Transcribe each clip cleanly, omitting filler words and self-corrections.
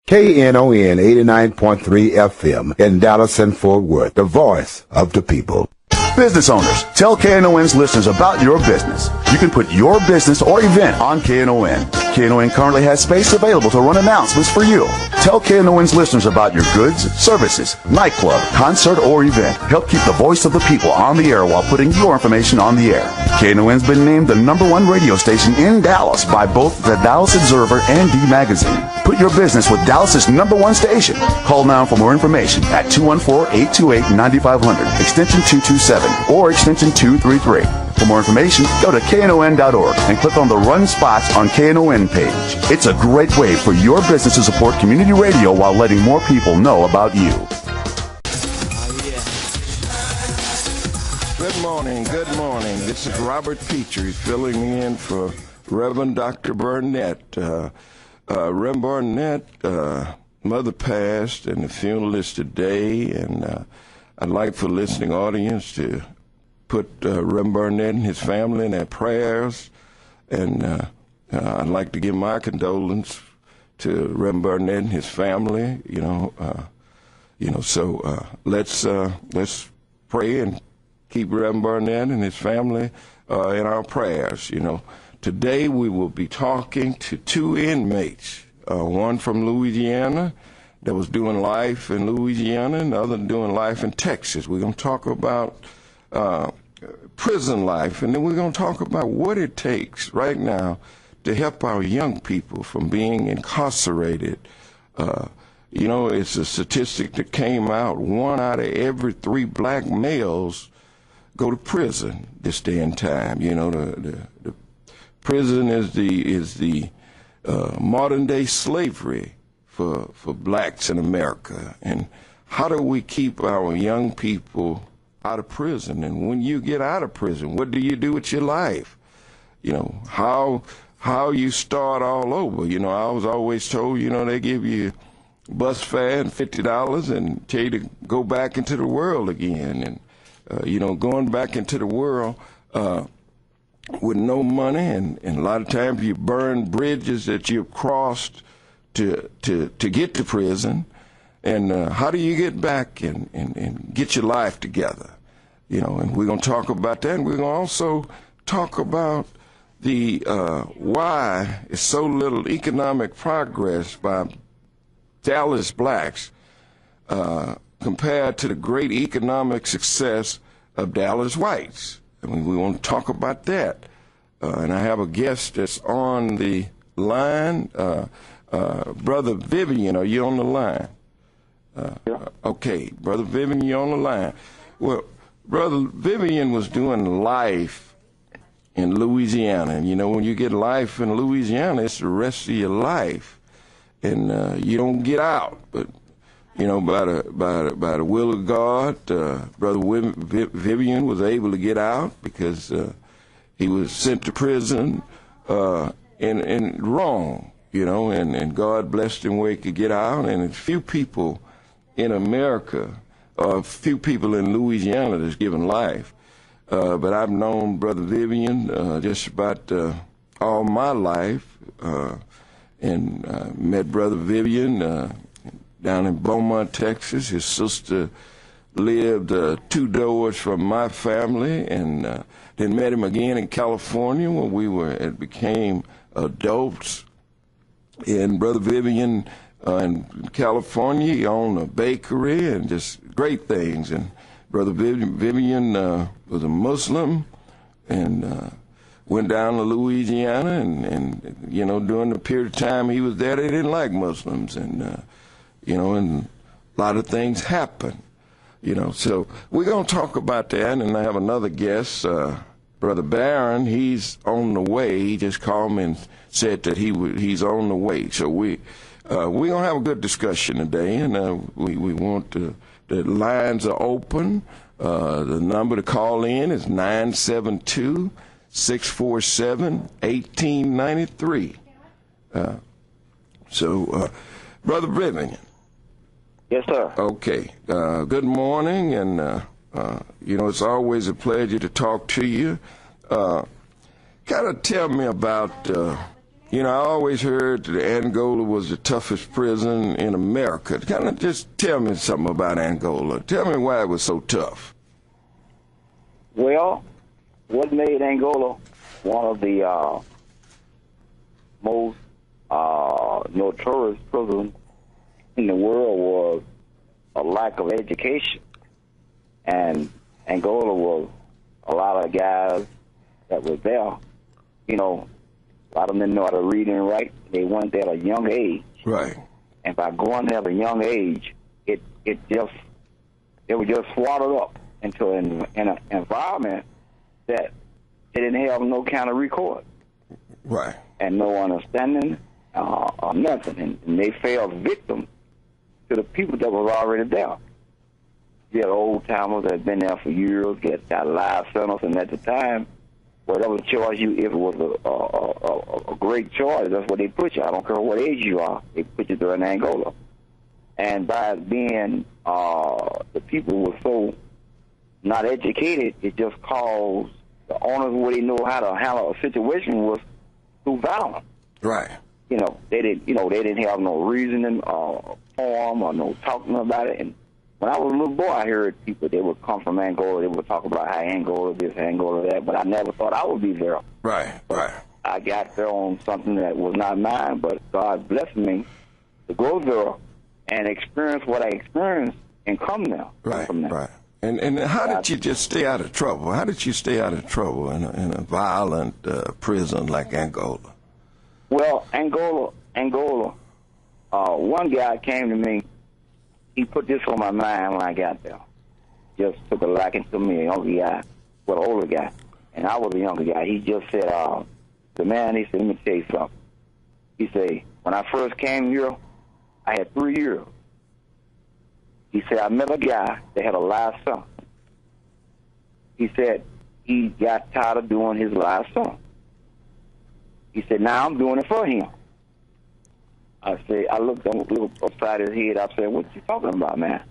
KNON 89.3 FM in Dallas and Fort Worth, the voice of the people. Business owners, tell KNON's listeners about your business. You can put your business or event on KNON. KNON currently has space available to run announcements for you. Tell KNON's listeners about your goods, services, nightclub, concert, or event. Help keep the voice of the people on the air while putting your information on the air. KNON's been named the #1 radio station in Dallas by both the Dallas Observer and D Magazine. Put your business with Dallas's #1 station. Call now for more information at 214-828-9500, extension 227, or extension 233. For more information, go to KNON.org and click on the Run Spots on KNON page. It's a great way for your business to support community radio while letting more people know about you. Good morning, good morning. This is Robert Pitre filling in for Reverend Dr. Barnett. Rev Barnett, mother passed, and the funeral is today, and I'd like for the listening audience to put Rev Barnett and his family in their prayers, and I'd like to give my condolence to Rev Barnett and his family. So let's pray and keep Rev Barnett and his family in our prayers. Today we will be talking to two inmates, one from Louisiana that was doing life in Louisiana and the other doing life in Texas. We're going to talk about prison life, and then we're going to talk about what it takes right now to help our young people from being incarcerated. It's a statistic that came out: 1 out of every 3 black males go to prison this day and time. The prison is the modern day slavery for blacks in America. And how do we keep our young people out of prison? And when you get out of prison, what do you do with your life? How you start all over. I was always told, they give you bus fare and $50 and tell you to go back into the world again. And going back into the world with no money, and a lot of times you burn bridges that you've crossed to get to prison. And how do you get back and get your life together? And we're going to talk about that. And we're going to also talk about the why is so little economic progress by Dallas blacks compared to the great economic success of Dallas whites. We want to talk about that. And I have a guest that's on the line. Brother Vivian, are you on the line? Yeah. Okay, Brother Vivian, you're on the line. Well, Brother Vivian was doing life in Louisiana. And, when you get life in Louisiana, it's the rest of your life. And you don't get out. But by the will of God, Brother Vivian was able to get out because he was sent to prison and wrong, and God blessed him where he could get out. And few people in America, few people in Louisiana that's given life. But I've known Brother Vivian just about all my life, and met Brother Vivian down in Beaumont, Texas. His sister lived 2 doors from my family, and then met him again in California when we became adults. And Brother Vivian in California, he owned a bakery and just great things. And Brother Vivian was a Muslim, and went down to Louisiana, and during the period of time he was there, they didn't like Muslims, and and a lot of things happen, So we're going to talk about that, and I have another guest, Brother Barron. He's on the way. He just called me and said that he's on the way. So we're going to have a good discussion today, and we want the lines are open. The number to call in is 972-647-1893. Brother Vivian. Yes, sir. Okay. Good morning, and it's always a pleasure to talk to you. Kind of tell me about You know, I always heard that Angola was the toughest prison in America. Kind of just tell me something about Angola. Tell me why it was so tough. Well, what made Angola one of the most notorious prisons in the world was a lack of education. And Angola was a lot of guys that were there, you know, a lot of them didn't know how to read and write. They went there at a young age. Right. And by going there at a young age, they were just swallowed up into an environment that they didn't have no kind of recourse. Right. And no understanding or nothing. And they fell victim to the people that was already there. You had old-timers that had been there for years, got life sentence, and at the time, whatever choice if it was a great choice, that's what they put you. I don't care what age you are, they put you there in Angola. And by being, the people were so not educated, it just caused the owners where they know how to handle a situation was through violence. Right. You know, they didn't have no reasoning or form or no talking about it. And when I was a little boy, I heard people, they would come from Angola, they would talk about how Angola this, Angola that, but I never thought I would be there. Right, right. I got there on something that was not mine, but God blessed me to go there and experience what I experienced and come there. Right, from there. right. And how did you just stay out of trouble? How did you stay out of trouble in a violent prison like Angola? Well, Angola, one guy came to me. He put this on my mind when I got there. Just took a liking to me, a younger guy, well, an older guy. And I was a younger guy. He just said, the man, he said, let me tell you something. He said, when I first came here, I had 3 years. He said, I met a guy that had a live son. He said, he got tired of doing his live son. He said, now I'm doing it for him. I said, I looked upside his head. I said, what you talking about, man?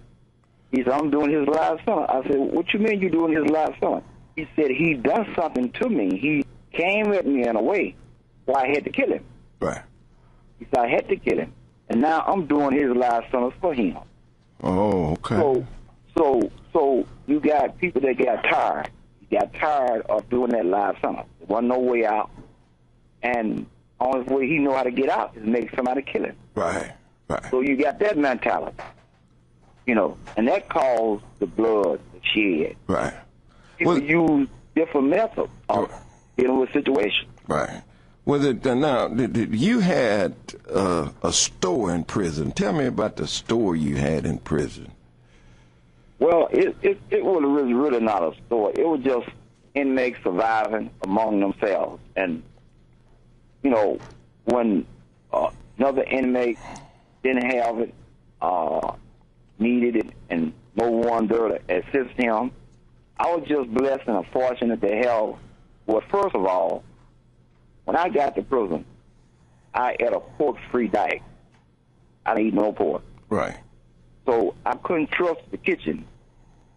He said, I'm doing his live son. I said, what you mean you doing his live son? He said, he done something to me. He came at me in a way, so I had to kill him. Right. He said, I had to kill him. And now I'm doing his live son for him. Oh, okay. So you got people that got tired. You got tired of doing that live son. There wasn't no way out. And only way he know how to get out is make somebody kill him. Right, right. So you got that mentality, you know, and that caused the blood to shed. Right. People use different methods of dealing with situations. Right. Well, now, you had a store in prison. Tell me about the store you had in prison. Well, it was really not a store. It was just inmates surviving among themselves. And, you know, when another inmate didn't have it, needed it, and no one there to assist him, I was just blessed and fortunate to have, well, first of all, when I got to prison, I ate a pork-free diet. I didn't eat no pork. Right. So I couldn't trust the kitchen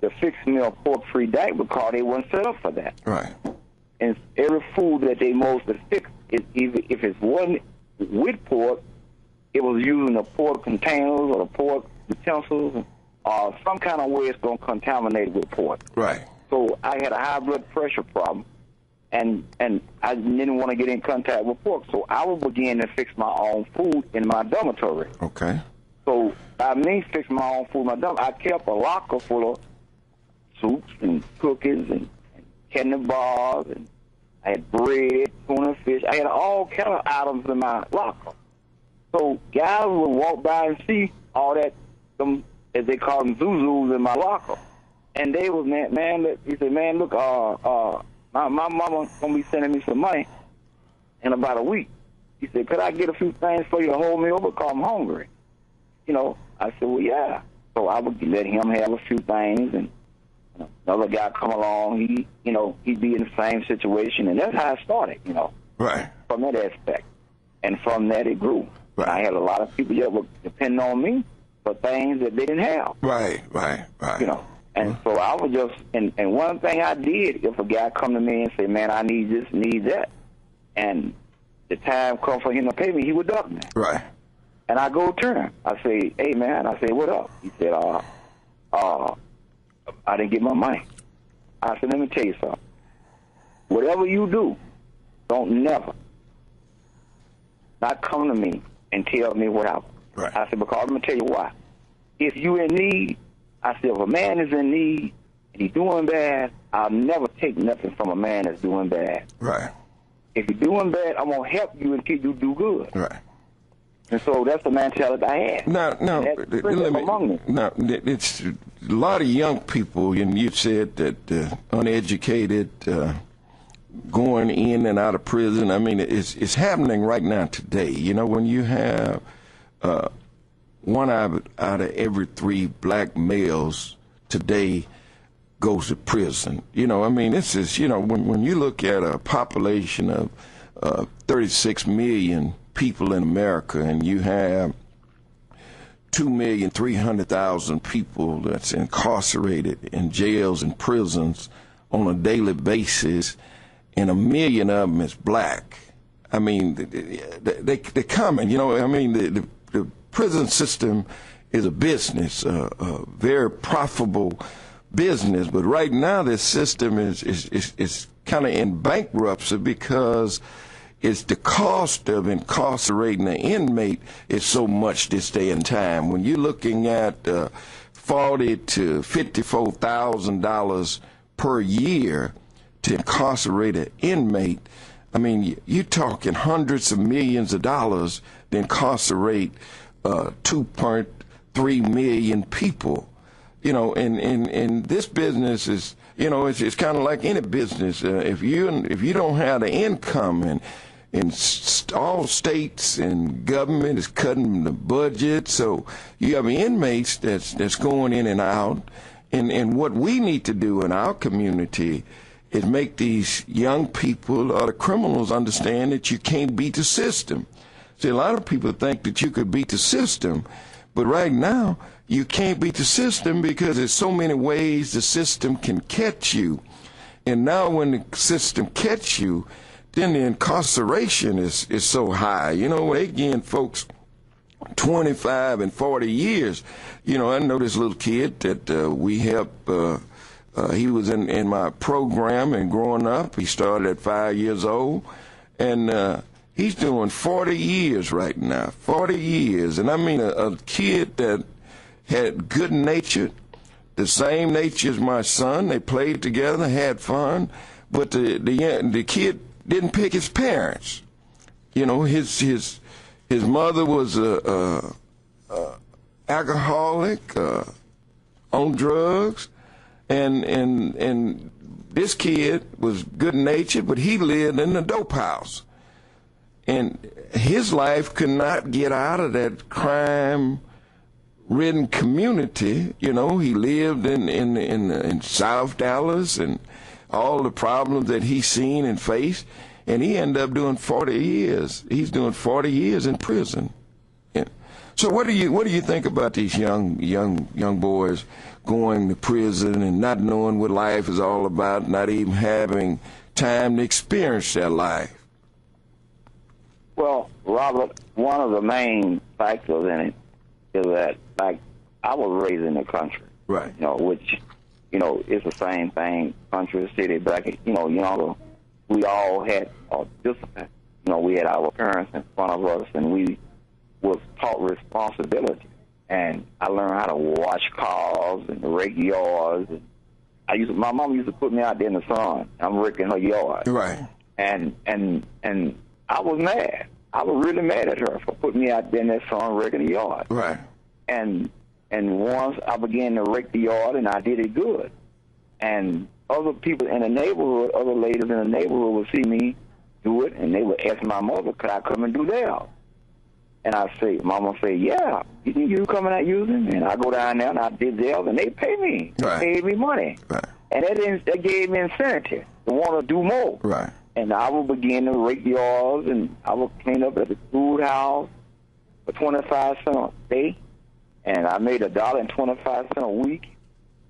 to fix me a pork-free diet because they weren't set up for that. Right. And every food that they mostly fix, if it wasn't with pork, it was using the pork containers or the pork utensils or some kind of way it's going to contaminate with pork. Right. So I had a high blood pressure problem. And I didn't want to get in contact with pork, so I would begin to fix my own food in my dormitory. Okay. So by me fixing my own food in my dormitory, I kept a locker full of soups and cookies and candy bars, and I had bread, tuna fish. I had all kind of items in my locker. So guys would walk by and see all that, them, as they call them, zuzus in my locker. And they was, he said, man, look, my mama gonna be sending me some money in about a week. He said, could I get a few things for you to hold me over because I'm hungry? You know, I said, well, yeah. So I would let him have a few things, and another guy come along, he'd be in the same situation, and that's how it started, you know. Right. From that aspect. And from that it grew. Right. I had a lot of people that would depend on me for things that they didn't have. Right. You know. And so I was just, and one thing I did, if a guy come to me and say, man, I need this, need that, and the time come for him to pay me, he would duck me. Right. And I go turn him. I say, hey, man. I say, what up? He said, I didn't get my money. I said, let me tell you something. Whatever you do, don't never not come to me and tell me what happened. Right. I said, because I'm going to tell you why. If you in need, I said, if a man is in need and he's doing bad, I'll never take nothing from a man that's doing bad. Right. If you're doing bad, I'm going to help you until you do good. Right. And so that's the mentality I had. Now, among me. Now, it's a lot of young people, and you said that uneducated, going in and out of prison. I mean, it's happening right now today. You know, when you have one out of every 3 black males today goes to prison. You know, I mean, this is, you know, when you look at a population of 36 million people in America, and you have 2,300,000 people that's incarcerated in jails and prisons on a daily basis, and 1 million of them is black. I mean, they're coming. You know, I mean, the prison system is a business, a very profitable business. But right now, this system is kind of in bankruptcy because it's the cost of incarcerating an inmate is so much this day and time. When you're looking at $40,000 to $54,000 per year to incarcerate an inmate, I mean, you're talking hundreds of millions of dollars to incarcerate 2.3 million people. You know, and this business is, you know, it's kind of like any business. If you don't have the income, and all states and government is cutting the budget, so you have inmates that's going in and out. And what we need to do in our community is make these young people or the criminals understand that you can't beat the system. See, a lot of people think that you could beat the system, but right now you can't beat the system because there's so many ways the system can catch you. And now when the system catch you, then the incarceration is so high. You know, they getting folks 25 and 40 years. You know, I know this little kid that we helped. He was in my program, and growing up, he started at 5 years old, and he's doing 40 years right now, 40 years. And I mean, a kid that had good nature, the same nature as my son. They played together, had fun, but the kid didn't pick his parents. You know, his mother was a alcoholic, on drugs, and this kid was good natured, but he lived in the dope house, and his life could not get out of that crime-ridden community. You know, he lived in South Dallas, and all the problems that he's seen and faced, and he ended up doing 40 years. He's doing 40 years in prison. Yeah. So what do you think about these young boys going to prison and not knowing what life is all about, not even having time to experience their life? Well, Robert, one of the main factors in it is that, like, I was raised in the country, right? You know, which, you know, it's the same thing, country, city, black, you know, we all had discipline. You know, we had our parents in front of us, and we was taught responsibility. And I learned how to wash cars and rake yards. And my mom used to put me out there in the sun. I'm raking her yard. Right. And I was mad. I was really mad at her for putting me out there in that sun raking the yard. Right. And once I began to rake the yard, and I did it good. And other people in the neighborhood, other ladies in the neighborhood would see me do it, and they would ask my mother, could I come and do theirs? And I say, Mama say, yeah, you think you coming out using? And I go down there and I did theirs, and they pay me. Right. They paid me money. Right. And that gave me incentive to want to do more. Right. And I would begin to rake yards, and I would clean up at the food house for 25 cents a day. And I made $1.25 a week.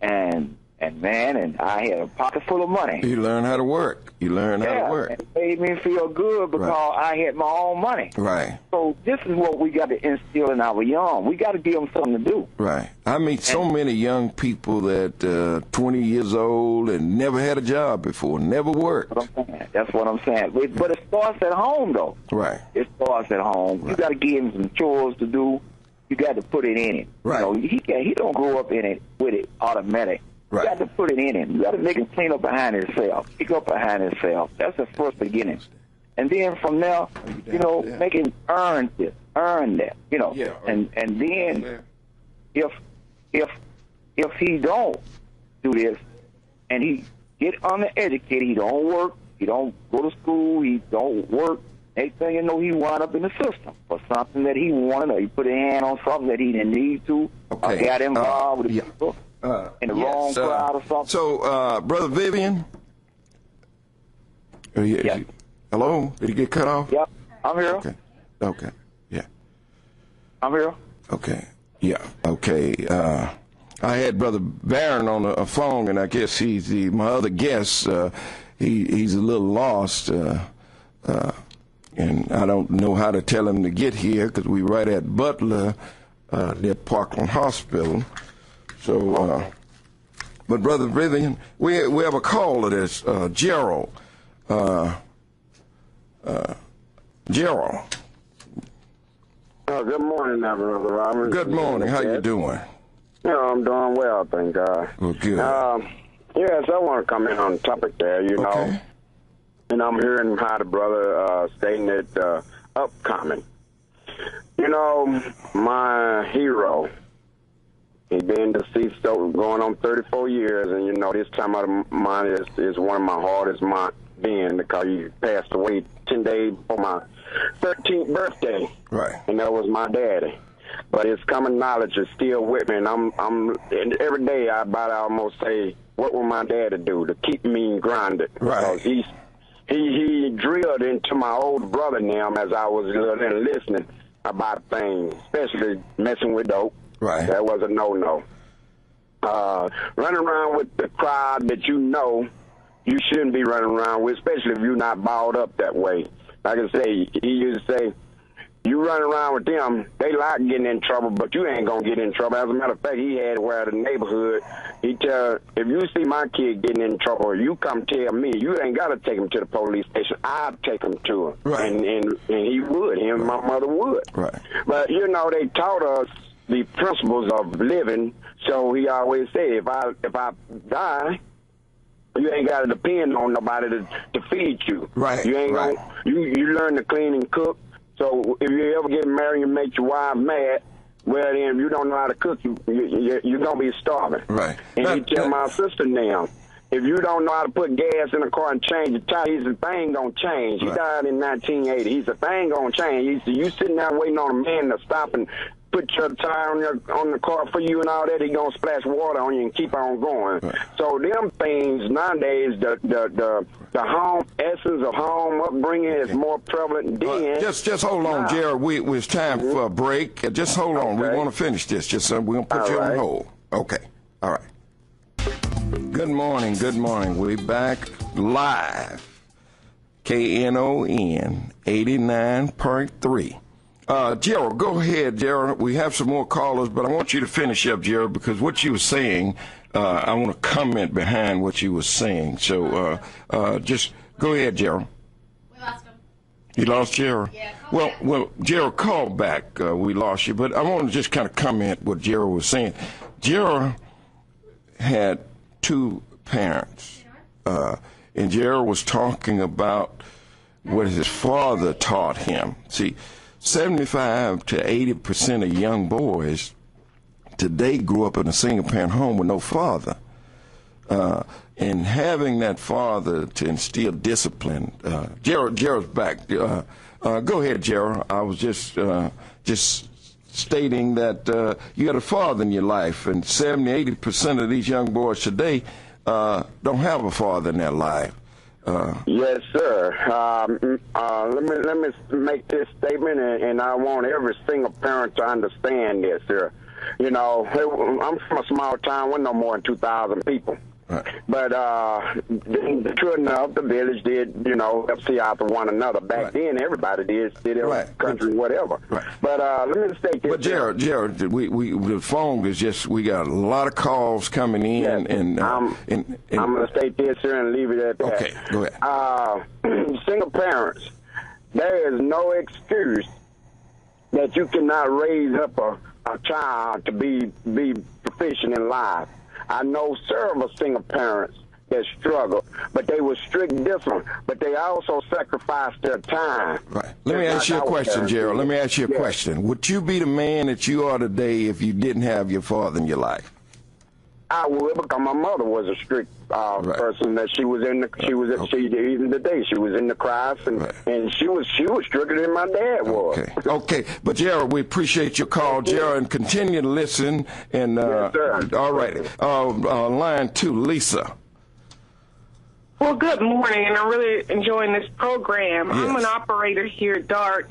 And And man, and I had a pocket full of money. You learn how to work. You learn how to work. It made me feel good because I had my own money. Right. So this is what we got to instill in our young. We got to give them something to do. Right. I meet so many young people that 20 years old and never had a job before, never worked. That's what I'm saying. But it starts at home, though. Right. It starts at home. Right. You got to give him some chores to do. You got to put it in him. Right. You know, he don't grow up in it with it automatic. Right. You got to put it in him. You got to make him clean up behind himself, pick up behind himself. That's the first beginning. And then from there, you know, make him earn this, earn that, you know. Yeah. And then if he don't do this and he get uneducated, he don't work, he don't go to school, he don't work, next thing you know, he wound up in the system for something that he wanted, or he put a hand on something that he didn't need to, or got involved with the people. In the wrong crowd or something. So, Brother Vivian? Yeah. Hello? Did he get cut off? Yep, I'm here. Okay. Yeah. I'm here. Okay. Yeah. Okay. I had Brother Barron on a phone, and I guess he's my other guest. He's a little lost, and I don't know how to tell him to get here because we're right at Butler near Parkland Hospital. So, but Brother Vivian, we have a call to this, Gerald. Gerald. Good morning, Brother Robert. Good morning. How you doing? Yeah, I'm doing well, thank God. Well, good. Yes, I want to comment on the topic there, you know. And I'm hearing how the brother stating it upcoming. You know, my hero, he been deceased going on 34 years, and you know this time of mine is one of my hardest months being because he passed away 10 days before my 13th birthday. Right. And that was my daddy. But his common knowledge is still with me, and and every day I about almost say, what will my daddy do to keep me grounded? Right. Because he drilled into my old brother now as I was listening about things, especially messing with dope. Right. That was a no-no. Running around with the crowd that you know you shouldn't be running around with, especially if you're not balled up that way. Like I say, he used to say, you run around with them, they like getting in trouble, but you ain't going to get in trouble. As a matter of fact, he had where the neighborhood, he tell, if you see my kid getting in trouble, you come tell me. You ain't got to take him to the police station. I'll take him to him. Right. And he would. Him and my mother would. Right. But, you know, they taught us the principles of living, so he always said, if I die, you ain't got to depend on nobody to feed you. Right. You ain't right. gonna, you learn to clean and cook. So if you ever get married and make your wife mad, well, then if you don't know how to cook, you're going to be starving. Right. And he tell my sister now, if you don't know how to put gas in a car and change the tire, he said, thing going to change. Right. He died in 1980. He said, thing going to change. He said, you sitting there waiting on a man to stop and put your tire on the car for you and all that, he going to splash water on you and keep on going. Right. So them things nowadays, the home essence of home upbringing is more prevalent then. Just hold on, Jared. It's time for a break. Just hold on. We want to finish this. We're going to put you on hold. Okay. All right. Good morning. Good morning. We're back live. KNON 89.3. Gerald, go ahead, Gerald. We have some more callers, but I want you to finish up, Gerald, because what you were saying, I want to comment behind what you were saying. So just go ahead, Gerald. We lost him. You lost Gerald? Yeah. Well, Gerald, call back. We lost you, but I want to just kind of comment what Gerald was saying. Gerald had two parents, and Gerald was talking about what his father taught him. See, 75 to 80% of young boys today grew up in a single-parent home with no father. And having that father to instill discipline. Gerald's back. Go ahead, Gerald. I was just stating that you had a father in your life, and 70, 80% of these young boys today don't have a father in their life. Yes, sir. Let me make this statement, and I want every single parent to understand this, sir. You know, I'm from a small town with no more than 2,000 people. But the children of the village did, help see out to one another. Back then, everybody did, city, country, whatever. Right. But let me state this. But Gerald, we the phone is just, we got a lot of calls coming in. Yes. And I'm going to state this here and leave it at that. Okay, go ahead. Single parents, there is no excuse that you cannot raise up a child to be proficient in life. I know several single parents that struggle, but they were strict discipline, but they also sacrificed their time. Right. Let me ask you a question, Gerald. Let me ask you a question. Would you be the man that you are today if you didn't have your father in your life? I would, because my mother was a strict person. That she was in even today she was in the class, and she was stricter than my dad was. Okay. But Gerald, we appreciate your call, Gerald, and continue to listen. And yes, sir. All right, line 2, Lisa. Well, good morning, and I'm really enjoying this program. Yes. I'm an operator here at DART,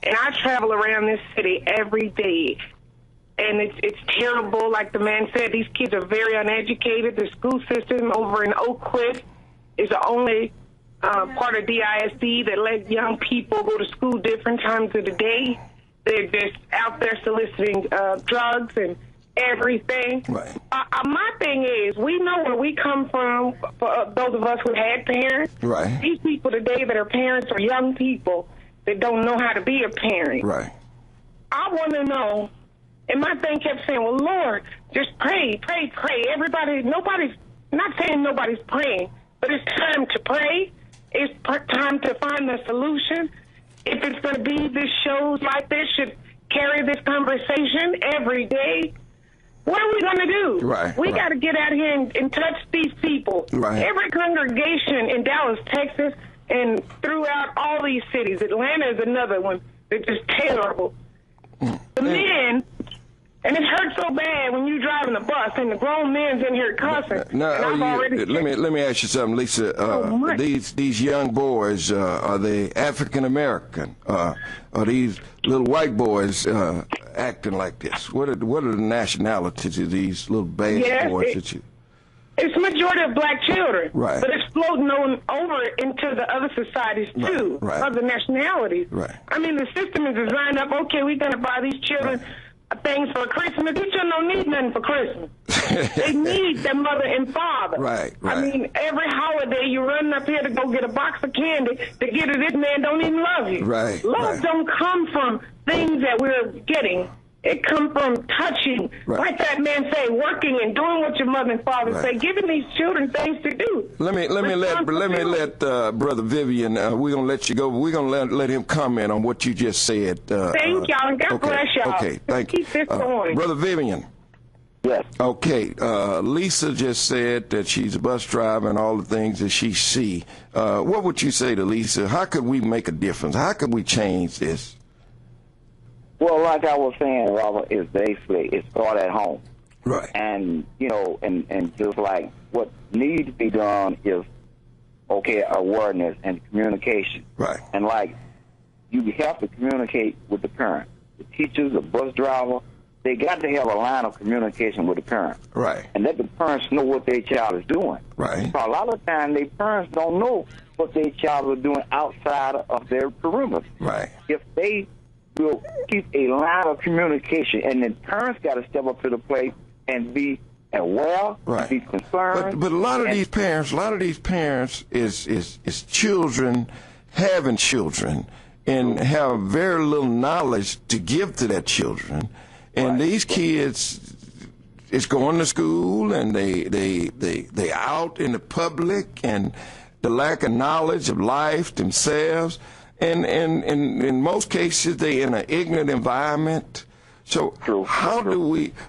and I travel around this city every day. And it's terrible. Like the man said, these kids are very uneducated. The school system over in Oak Cliff is the only part of DISD that let young people go to school different times of the day. They're just out there soliciting drugs and everything. Right. My thing is, we know where we come from, for those of us who had parents. Right. These people today that are parents are young people that don't know how to be a parent. Right. I want to know. And my thing kept saying, well, Lord, just pray, pray, pray. Not saying nobody's praying, but it's time to pray. It's time to find the solution. If it's going to be this shows like this should carry this conversation every day, what are we going to do? Right. We got to get out here and touch these people. Right. Every congregation in Dallas, Texas, and throughout all these cities, Atlanta is another one, they're just terrible. The men, and it hurts so bad when you're driving a bus and the grown men's in here cussing. Let me ask you something, Lisa. These young boys, are they African American? Are these little white boys acting like this? What are the nationalities of these little bad boys that you? It's a majority of black children, right? But it's floating over into the other societies too, other nationalities. Right. I mean, the system is designed up. Okay, we're going to buy these children things for Christmas. These children don't need nothing for Christmas. They need their mother and father. Right. I mean, every holiday you running up here to go get a box of candy to get it. This man don't even love you. Right. Love don't come from things that we're getting. It comes from touching, like that man say, working and doing what your mother and father say, giving these children things to do. Let me let Brother Vivian. We're gonna let you go, but we're gonna let him comment on what you just said. Thank y'all, and God bless y'all. Okay, thank you. Keep this going, Brother Vivian. Yes. Okay, Lisa just said that she's a bus driver and all the things that she see. What would you say to Lisa? How could we make a difference? How could we change this? Well, like I was saying, Robert, is basically it starts at home. Right. And, and just like what needs to be done is, awareness and communication. Right. And like, you have to communicate with the parent. The teachers, the bus driver, they got to have a line of communication with the parent. Right. And let the parents know what their child is doing. Right. Because a lot of times, their parents don't know what their child is doing outside of their perimeter. Right. If they will keep a line of communication, and then parents got to step up to the plate and be aware, be concerned. But a lot of these parents is children having children and have very little knowledge to give to their children, and these kids is going to school and they out in the public, and the lack of knowledge of life themselves. And in most cases, they in an ignorant environment. So how do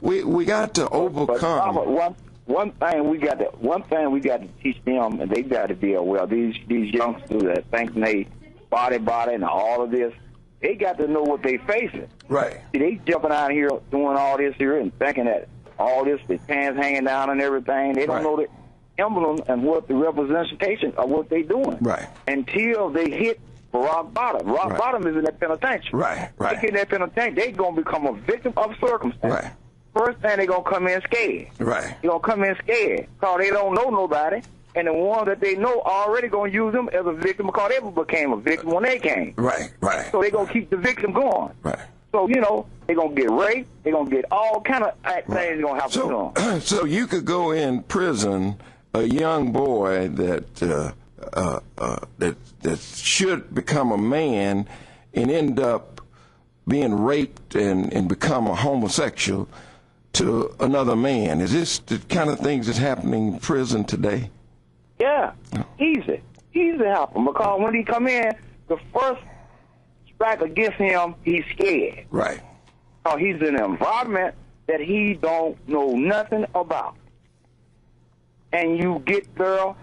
we got to overcome? But one thing we got to teach them, and they got to be aware. These youngsters that think they body and all of this, they got to know what they facing. Right. See, they jumping out here doing all this here and thinking that all this, the pants hanging down and everything. They don't know the emblem and what the representation of what they doing. Right. Until they hit rock bottom. Rock bottom is in that penitentiary. Right. They get in that penitentiary, they gonna become a victim of circumstance. Right. first thing they gonna come in scared. Right. They gonna come in scared because they don't know nobody, and the ones that they know already gonna use them as a victim because they became a victim when they came. Right. Right. So they gonna keep the victim going. Right. So they gonna get raped. They gonna get all kind of things gonna happen to them. So you could go in prison, a young boy that should become a man, and end up being raped and become a homosexual to another man. Is this the kind of things that's happening in prison today? Yeah, easy happen because when he come in, the first strike against him, he's scared. Right. He's in an environment that he don't know nothing about. And you get there,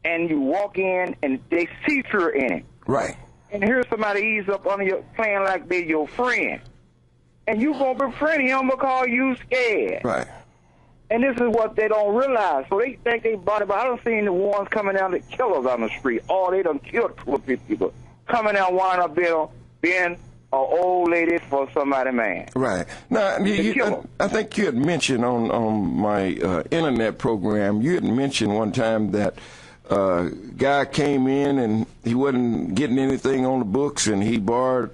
and you walk in, and they see fear in it. Right. And here's somebody ease up on you playing like they're your friend. And you gonna befriend him because you scared. Right. And this is what they don't realize. So they think they bought it, but I done seen the ones coming down that killers on the street. Oh, they done killed 2 or 3 people. Coming down, wind up being an old lady for somebody, man. Right. Now, I think you had mentioned on my internet program, you had mentioned one time that guy came in and he wasn't getting anything on the books, and he borrowed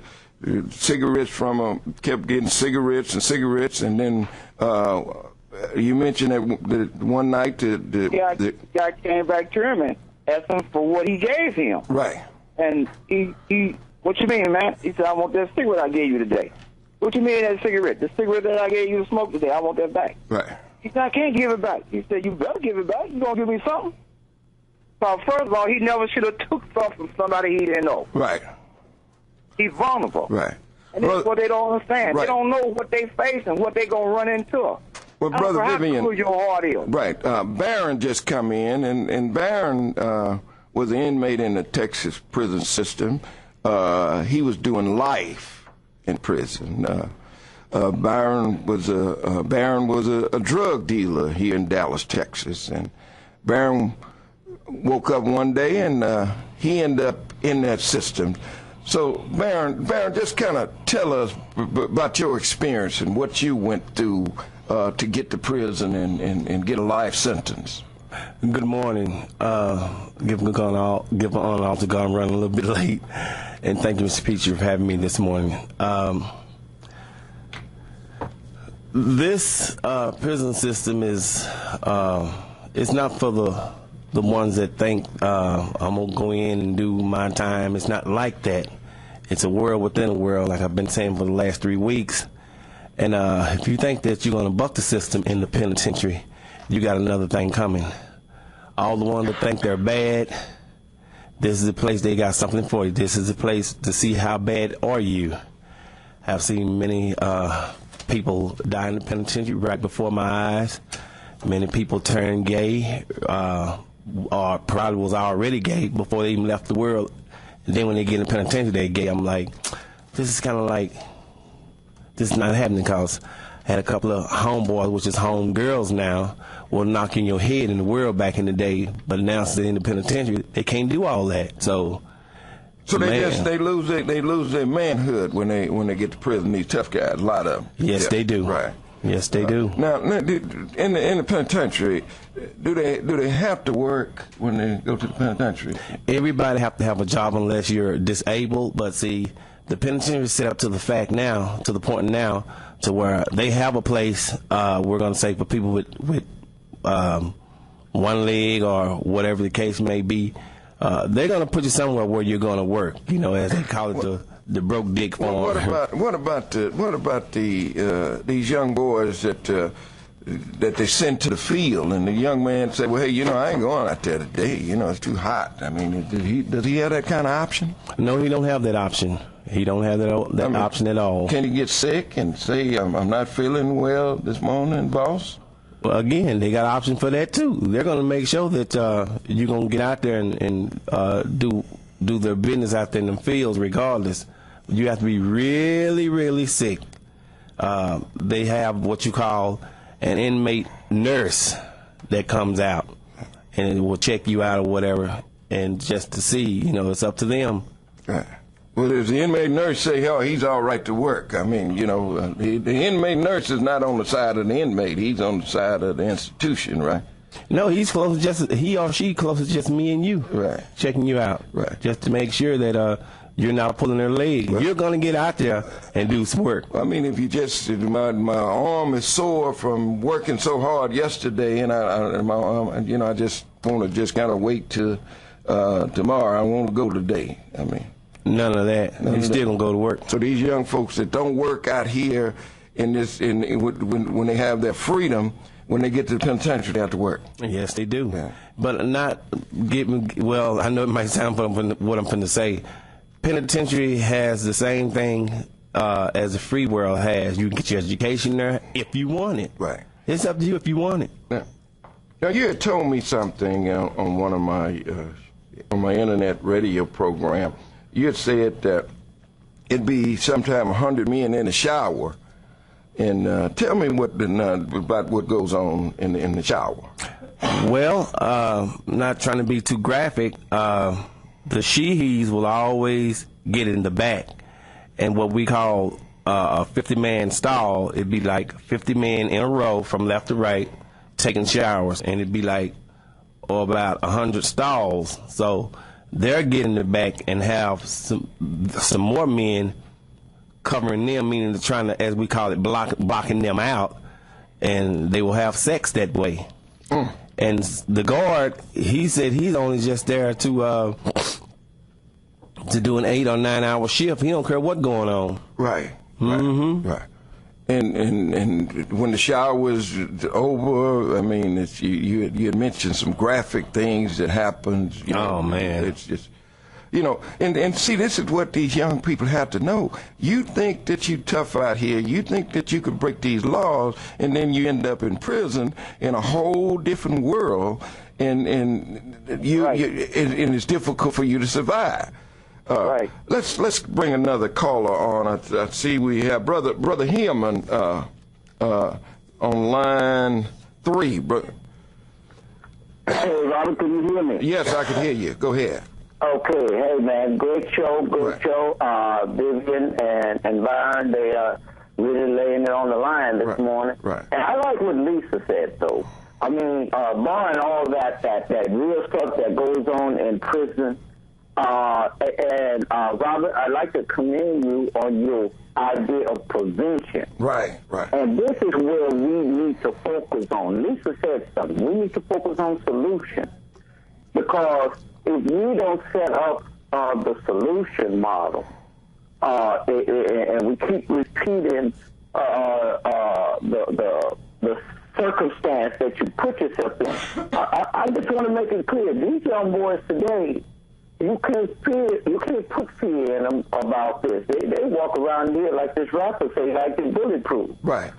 cigarettes from him, kept getting cigarettes, and then you mentioned that one night the guy came back to him and asked him for what he gave him. Right. And he what you mean, man? He said, I want that cigarette I gave you today. What you mean that cigarette? The cigarette that I gave you to smoke today, I want that back. Right. He said, I can't give it back. He said, you better give it back. You gonna give me something? So first of all, he never should have took something from somebody he didn't know. Right. He's vulnerable. Right. And that's what they don't understand. Right. They don't know what they face and what they gonna run into. Well, Brother Vivian, how your heart is. Right. Barron just come in, and Barron was an inmate in the Texas prison system. He was doing life in prison. Barron was a drug dealer here in Dallas, Texas, and Barron woke up one day and he ended up in that system. So, Barron, just kind of tell us about your experience and what you went through to get to prison and get a life sentence. Good morning. Give an honor out to God. I'm running a little bit late. And thank you, Mr. Pitre, for having me this morning. This prison system is it's not for the ones that think I'm going to go in and do my time. It's not like that. It's a world within a world, like I've been saying for the last 3 weeks. And if you think that you're going to buck the system in the penitentiary, you got another thing coming. All the ones that think they're bad, this is the place they got something for you. This is the place to see how bad are you. I've seen many people die in the penitentiary right before my eyes. Many people turn gay, or probably was already gay before they even left the world. And then when they get in the penitentiary, they're gay. I'm like, this is kind of like, this is not happening, because I had a couple of homeboys, which is homegirls now, were knocking your head in the world back in the day, but now since they're in the penitentiary, they can't do all that. So they lose their manhood when they get to prison. These tough guys, a lot of them. Yes, they do. Right. Yes, they do. Now, in the penitentiary, do they have to work when they go to the penitentiary? Everybody have to have a job unless you're disabled. But see, the penitentiary is set up to the point now, to where they have a place. We're going to say for people with one leg or whatever the case may be. They're going to put you somewhere where you're going to work. You know, as they call it, the broke dick form. What about these young boys that they send to the field, and the young man say, well, hey, I ain't going out there today. It's too hot. I mean, does he have that kind of option? No, he don't have that option. He don't have that option at all. Can he get sick and say, I'm not feeling well this morning, boss? Well, again, they got an option for that too. They're going to make sure that you're going to get out there and do their business out there in them fields regardless. You have to be really, really sick. They have what you call an inmate nurse that comes out and it will check you out or whatever, and just to see, it's up to them. Right. Well, does the inmate nurse say, oh, he's all right to work? I mean, you know, the inmate nurse is not on the side of the inmate. He's on the side of the institution, right? No, he or she close to just me and you. Right. Checking you out. Right. Just to make sure that you're not pulling their leg. Right. You're going to get out there and do some work. I mean, if you just, my arm is sore from working so hard yesterday, and my arm, you know, I just want to just kind of wait till tomorrow. I want to go today. I mean. None of that. You're still going to go to work. So these young folks that don't work out here when they have their freedom, when they get to the penitentiary, they have to work. Yes, they do. Yeah. But not well, I know it might sound from what I'm going to say. Penitentiary has the same thing as the free world has. You can get your education there if you want it. Right. It's up to you if you want it. Now you had told me something on one of my on my internet radio program. You had said that it'd be sometime 100 men in the shower. And tell me about what goes on in the shower. Well, not trying to be too graphic, the sheehies will always get in the back. And what we call a 50-man stall, it'd be like 50 men in a row from left to right taking showers. And it'd be like about 100 stalls. So they're getting in the back and have some more men covering them, meaning trying to, as we call it, blocking them out, and they will have sex that way. And the guard, he said he's only just there to do an 8 or 9 hour shift. He don't care what's going on. Right. Mm-hmm. Right. And when the shower was over, I mean, you had mentioned some graphic things that happened. You know, oh man, it's just. You know, and see, this is what these young people have to know. You think that you tough out here. You think that you could break these laws, and then you end up in prison in a whole different world, and it's difficult for you to survive. Right. Let's bring another caller on. I see we have Brother Hillman on line 3. Hey, Robert, can you hear me? Yes, I can hear you. Go ahead. Okay, hey man, great show, good show. Vivian and Byron, they are really laying it on the line this morning. Right. And I like what Lisa said though. I mean, barring all that real stuff that goes on in prison, and Robert, I'd like to commend you on your idea of prevention. Right. And this is where we need to focus on. Lisa said something. We need to focus on solutions, because if we don't set up the solution model, and we keep repeating the circumstance that you put yourself in, I just want to make it clear: these young boys today, you can't put fear in them about this. They walk around here like this rapper say, like it's bulletproof. Right.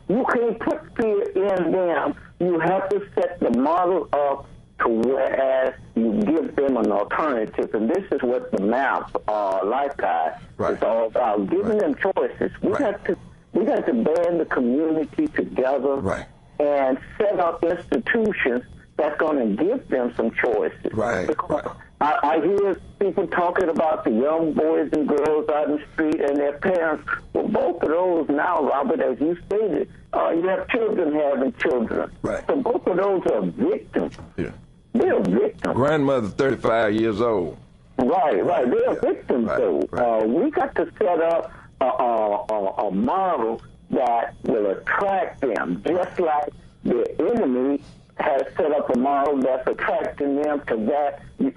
You can't put fear in them. You have to set the model up to whereas you give them an alternative, and this is what the MAP life guide is all about, giving them choices. We got to band the community together and set up institutions that's going to give them some choices. Right. Because I hear people talking about the young boys and girls out in the street and their parents. Well, both of those now, Robert, as you stated, you have children having children. Right. So both of those are victims. Yeah. They're victims. Grandmother, 35 years old. Right. They're victims, though. We got to set up a model that will attract them, just like the enemy has set up a model that's attracting them to that. We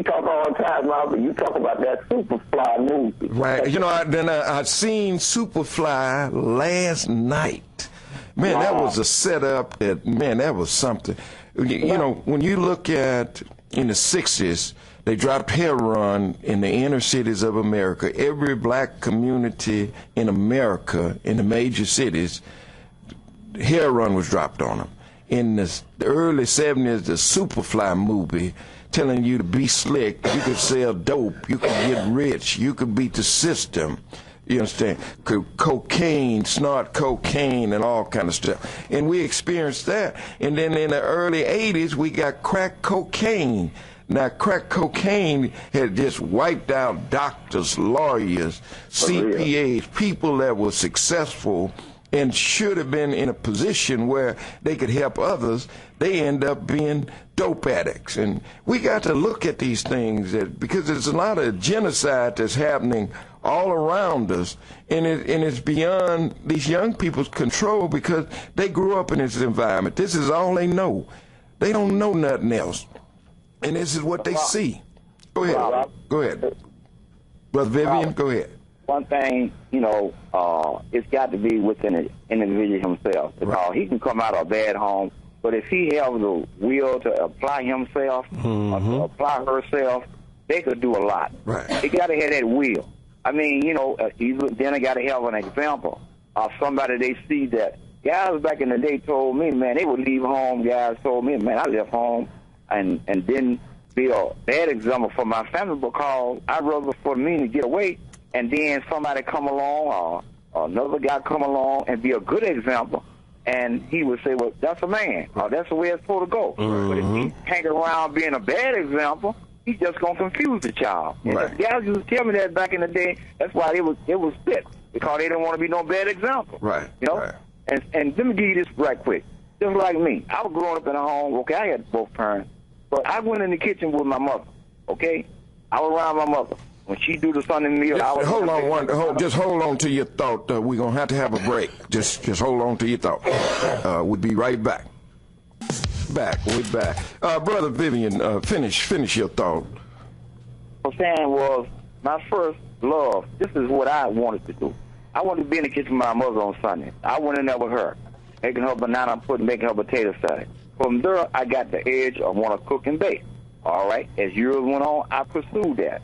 talk all the time, Robert. You talk about that Superfly movie. Right. You know, I seen Superfly last night. Man, that was a setup. That was something. You know, when you look at in the 60s, they dropped heroin in the inner cities of America. Every black community in America, in the major cities, heroin was dropped on them. In the early 70s, the Superfly movie, telling you to be slick, you could sell dope, you could get rich, you could beat the system. You understand? Cocaine, snort cocaine, and all kind of stuff. And we experienced that. And then in the early 80s, we got crack cocaine. Now, crack cocaine had just wiped out doctors, lawyers, CPAs, people that were successful and should have been in a position where they could help others. They end up being dope addicts. And we got to look at these things because there's a lot of genocide that's happening all around us, and it's beyond these young people's control because they grew up in this environment. This is all they know. They don't know nothing else. And this is what they see. Go ahead. Go ahead. Brother Vivian, go ahead. One thing, it's got to be within the individual himself. Because he can come out of a bad home, but if he has the will to apply himself or to apply herself, they could do a lot. Right. They got to have that will. I mean, then they got to have an example of somebody they see that. Guys back in the day told me, man, they would leave home. Guys told me, man, I left home and didn't be a bad example for my family because I'd rather for me to get away and then somebody come along or another guy come along and be a good example, and he would say, well, that's a man, or that's the way it's supposed to go. But if he hang around being a bad example, he's just going to confuse the child. And the guys used to tell me that back in the day, that's why it was split, because they didn't want to be no bad example. Right. Right. And let me give you this right quick. Just like me, I was growing up in a home, okay, I had both parents, but I went in the kitchen with my mother, okay? I was around my mother. When she do the Sunday meal, I was... Just hold on to your thought. We're going to have a break. Just hold on to your thought. We'll be right back. We're back. Brother Vivian, finish your thought. What I'm saying was, my first love, this is what I wanted to do. I wanted to be in the kitchen with my mother on Sunday. I went in there with her, making her banana pudding, making her potato salad. From there, I got the edge of want to cook and bake. All right? As years went on, I pursued that.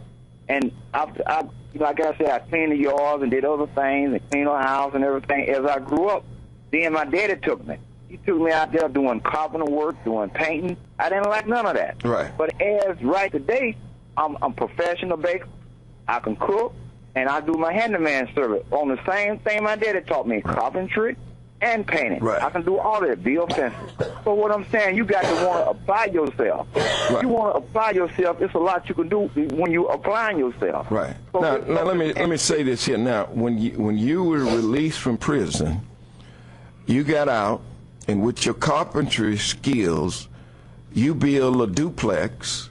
And like I said, I cleaned the yards and did other things and cleaned our house and everything. As I grew up, then my daddy took me. He took me out there doing carpenter work, doing painting. I didn't like none of that. Right. But as right today, I'm a professional baker. I can cook, and I do my handyman service on the same thing my daddy taught me, carpentry and painting. Right. I can do all that, build fences. So what I'm saying, you got to want to apply yourself. Right. You want to apply yourself, it's a lot you can do when you applying yourself. Right. So now let me say this here. Now, when you were released from prison, you got out, and with your carpentry skills, you build a duplex,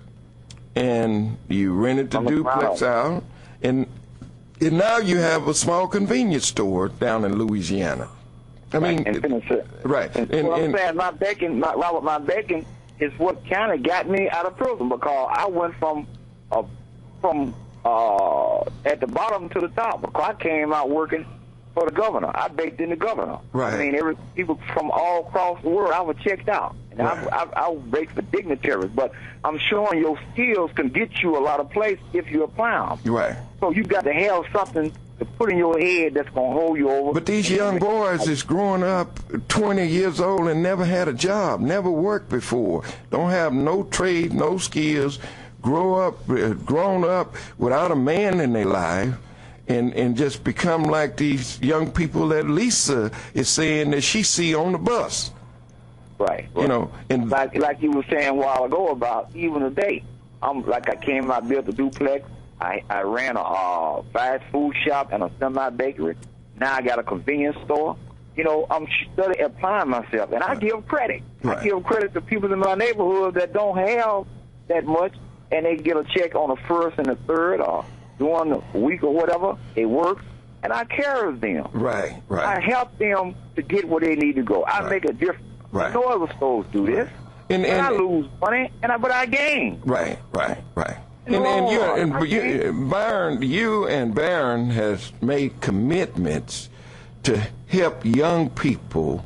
and you rented the duplex out, and now you have a small convenience store down in Louisiana. I mean, right. And what I'm saying, my baking is what kind of got me out of prison, because I went from at the bottom to the top, because I came out working for the governor. I baked in the governor. Right. I mean, people from all across the world, I was checked out. And I baked for dignitaries. But I'm showing your skills can get you a lot of places if you apply them. Right. So you got to have something to put in your head that's going to hold you over. But these young boys is growing up 20 years old and never had a job, never worked before, don't have no trade, no skills, grown up without a man in their life, and just become like these young people that Lisa is saying that she see on the bus. Right. You know, and like you were saying a while ago about even today, I came out, built a duplex. I ran a fast food shop and a semi-bakery. Now I got a convenience store. I'm studying applying myself, and I give credit. Right. I give credit to people in my neighborhood that don't have that much, and they get a check on the 1st and the 3rd or during the week or whatever. It works, and I carry them. Right. I help them to get where they need to go. I make a difference. Right. No other stores do this. And I lose money, but I gain. Right. Byron, you and Barron has made commitments to help young people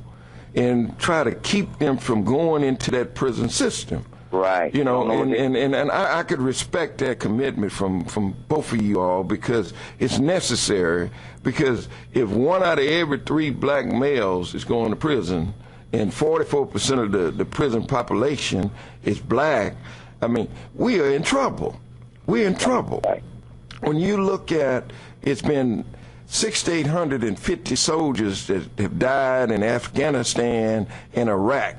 and try to keep them from going into that prison system. Right. And I could respect that commitment from both of you all, because it's necessary, because if 1 out of every 3 black males is going to prison and 44% of the prison population is black, I mean, we are in trouble. We're in trouble. When you look at, it's been 6,850 soldiers that have died in Afghanistan and Iraq.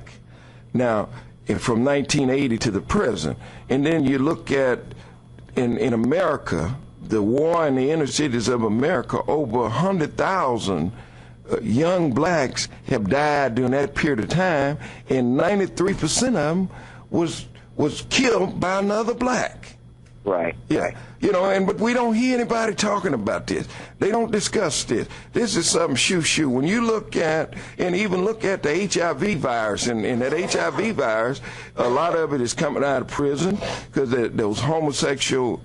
Now, from 1980 to the present. And then you look at in America, the war in the inner cities of America, over 100,000 young blacks have died during that period of time, and 93% of them was killed by another black. Right. Yeah. Right. You know, but we don't hear anybody talking about this. They don't discuss this. This is something shoo-shoo. When you look at, and even look at the HIV virus, and that HIV virus, a lot of it is coming out of prison because those homosexual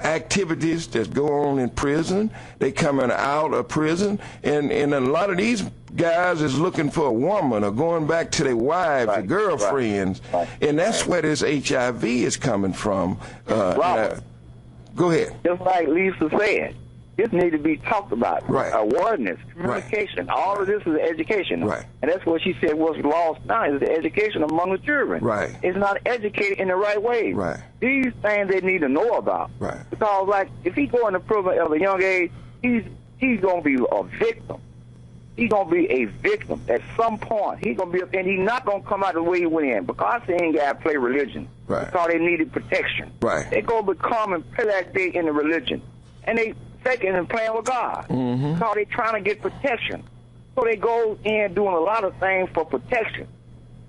activities that go on in prison, they coming out of prison, and a lot of these guys is looking for a woman or going back to their wives or girlfriends, and that's where this HIV is coming from. Go ahead. Just like Lisa said, this needs to be talked about. Right. Awareness, communication, all of this is education. Right. And that's what she said was lost now, is the education among the children. Right. It's not educated in the right way. Right. These things they need to know about. Right. Because, like, if he go into prison at a young age, he's going to be a victim. He's going to be a victim at some point. He's going to be, and he's not going to come out the way he went in, because they ain't got to play religion. Right. Because they needed protection. Right. They go become and play like they in the religion. And they faking and playing with God. Mm-hmm. Because they trying to get protection. So they go in doing a lot of things for protection.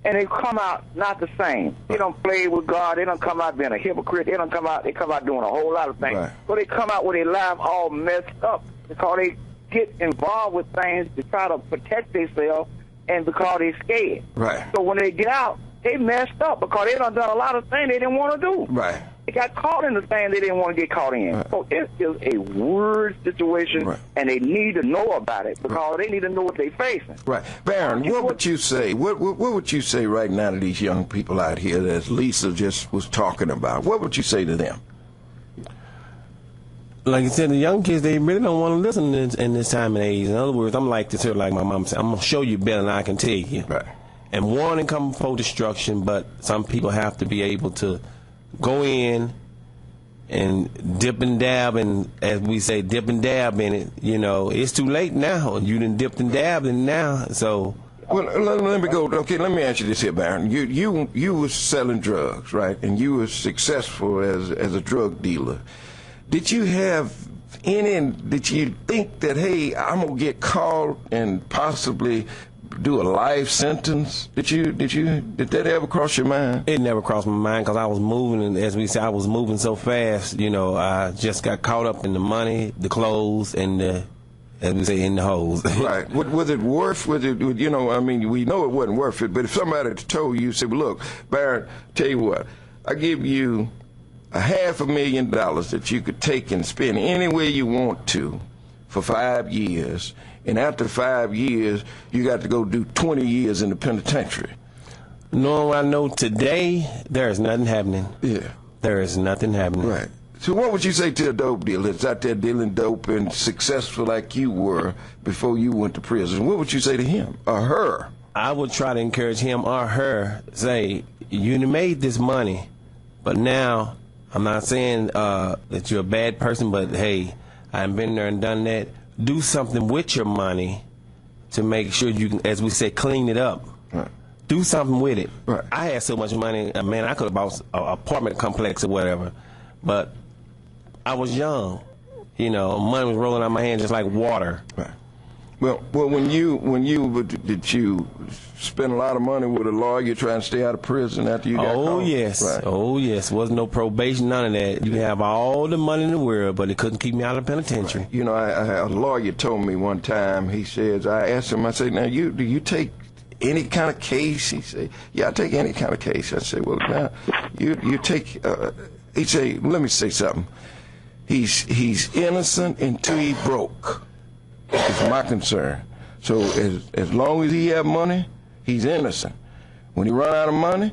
And they come out not the same. They don't play with God. They don't come out being a hypocrite. They come out doing a whole lot of things. Right. So they come out with their life all messed up because they get involved with things to try to protect themselves, and because they're scared. Right. So when they get out, they messed up because they done a lot of things they didn't want to do. Right. They got caught in the thing they didn't want to get caught in. Right. So it is a weird situation, Right. and they need to know about it because they need to know what they're facing. Right. Baron, what would you say? What would you say right now to these young people out here that Lisa just was talking about? What would you say to them? Like I said, the young kids, they really don't want to listen in this time and age. In other words, I'm like this here, like my mom said, I'm going to show you better than I can tell you. Right. And warning comes before destruction, but some people have to be able to go in and dip and dab, and as we say, dip and dab in it. You know, it's too late now. You done dipped and dabbed in now, so... Well, let me go. Okay, let me ask you this here, Baron. You was selling drugs, right? And you were successful as a drug dealer. Did you have did you think that, hey, I'm going to get caught and possibly do a life sentence? Did that ever cross your mind? It never crossed my mind because I was moving, and as we say, I was moving so fast. You know, I just got caught up in the money, the clothes, and as we say, in the holes. Right. Was it worth? You know, I mean, we know it wasn't worth it. But if somebody told you, said, well, "Look, Baron, tell you what, I give you $500,000 that you could take and spend anywhere you want to for 5 years, and after 5 years, you got to go do 20 years in the penitentiary." Knowing what I know today, there is nothing happening. Yeah. There is nothing happening. Right. So what would you say to a dope dealer that's out there dealing dope and successful like you were before you went to prison? What would you say to him or her? I would try to encourage him or her, say, you done made this money, but now, I'm not saying that you're a bad person, but hey, I've been there and done that. Do something with your money to make sure you can, as we say, clean it up. Right. Do something with it. Right. I had so much money, man, I could have bought an apartment complex or whatever, but I was young. You know, money was rolling out of my hand just like water. Right. Well, did you spend a lot of money with a lawyer trying to stay out of prison after you got caught? Oh yes, Right. Oh yes. Wasn't no probation, none of that. You can have all the money in the world, but it couldn't keep me out of the penitentiary. You know, a lawyer told me one time. He says, I asked him, I said, "Now, do you take any kind of case?" He said, "Yeah, I take any kind of case." I said, "Well, now you take." He said, "Let me say something. He's innocent until he broke. It's my concern. So as long as he have money, he's innocent. When he run out of money,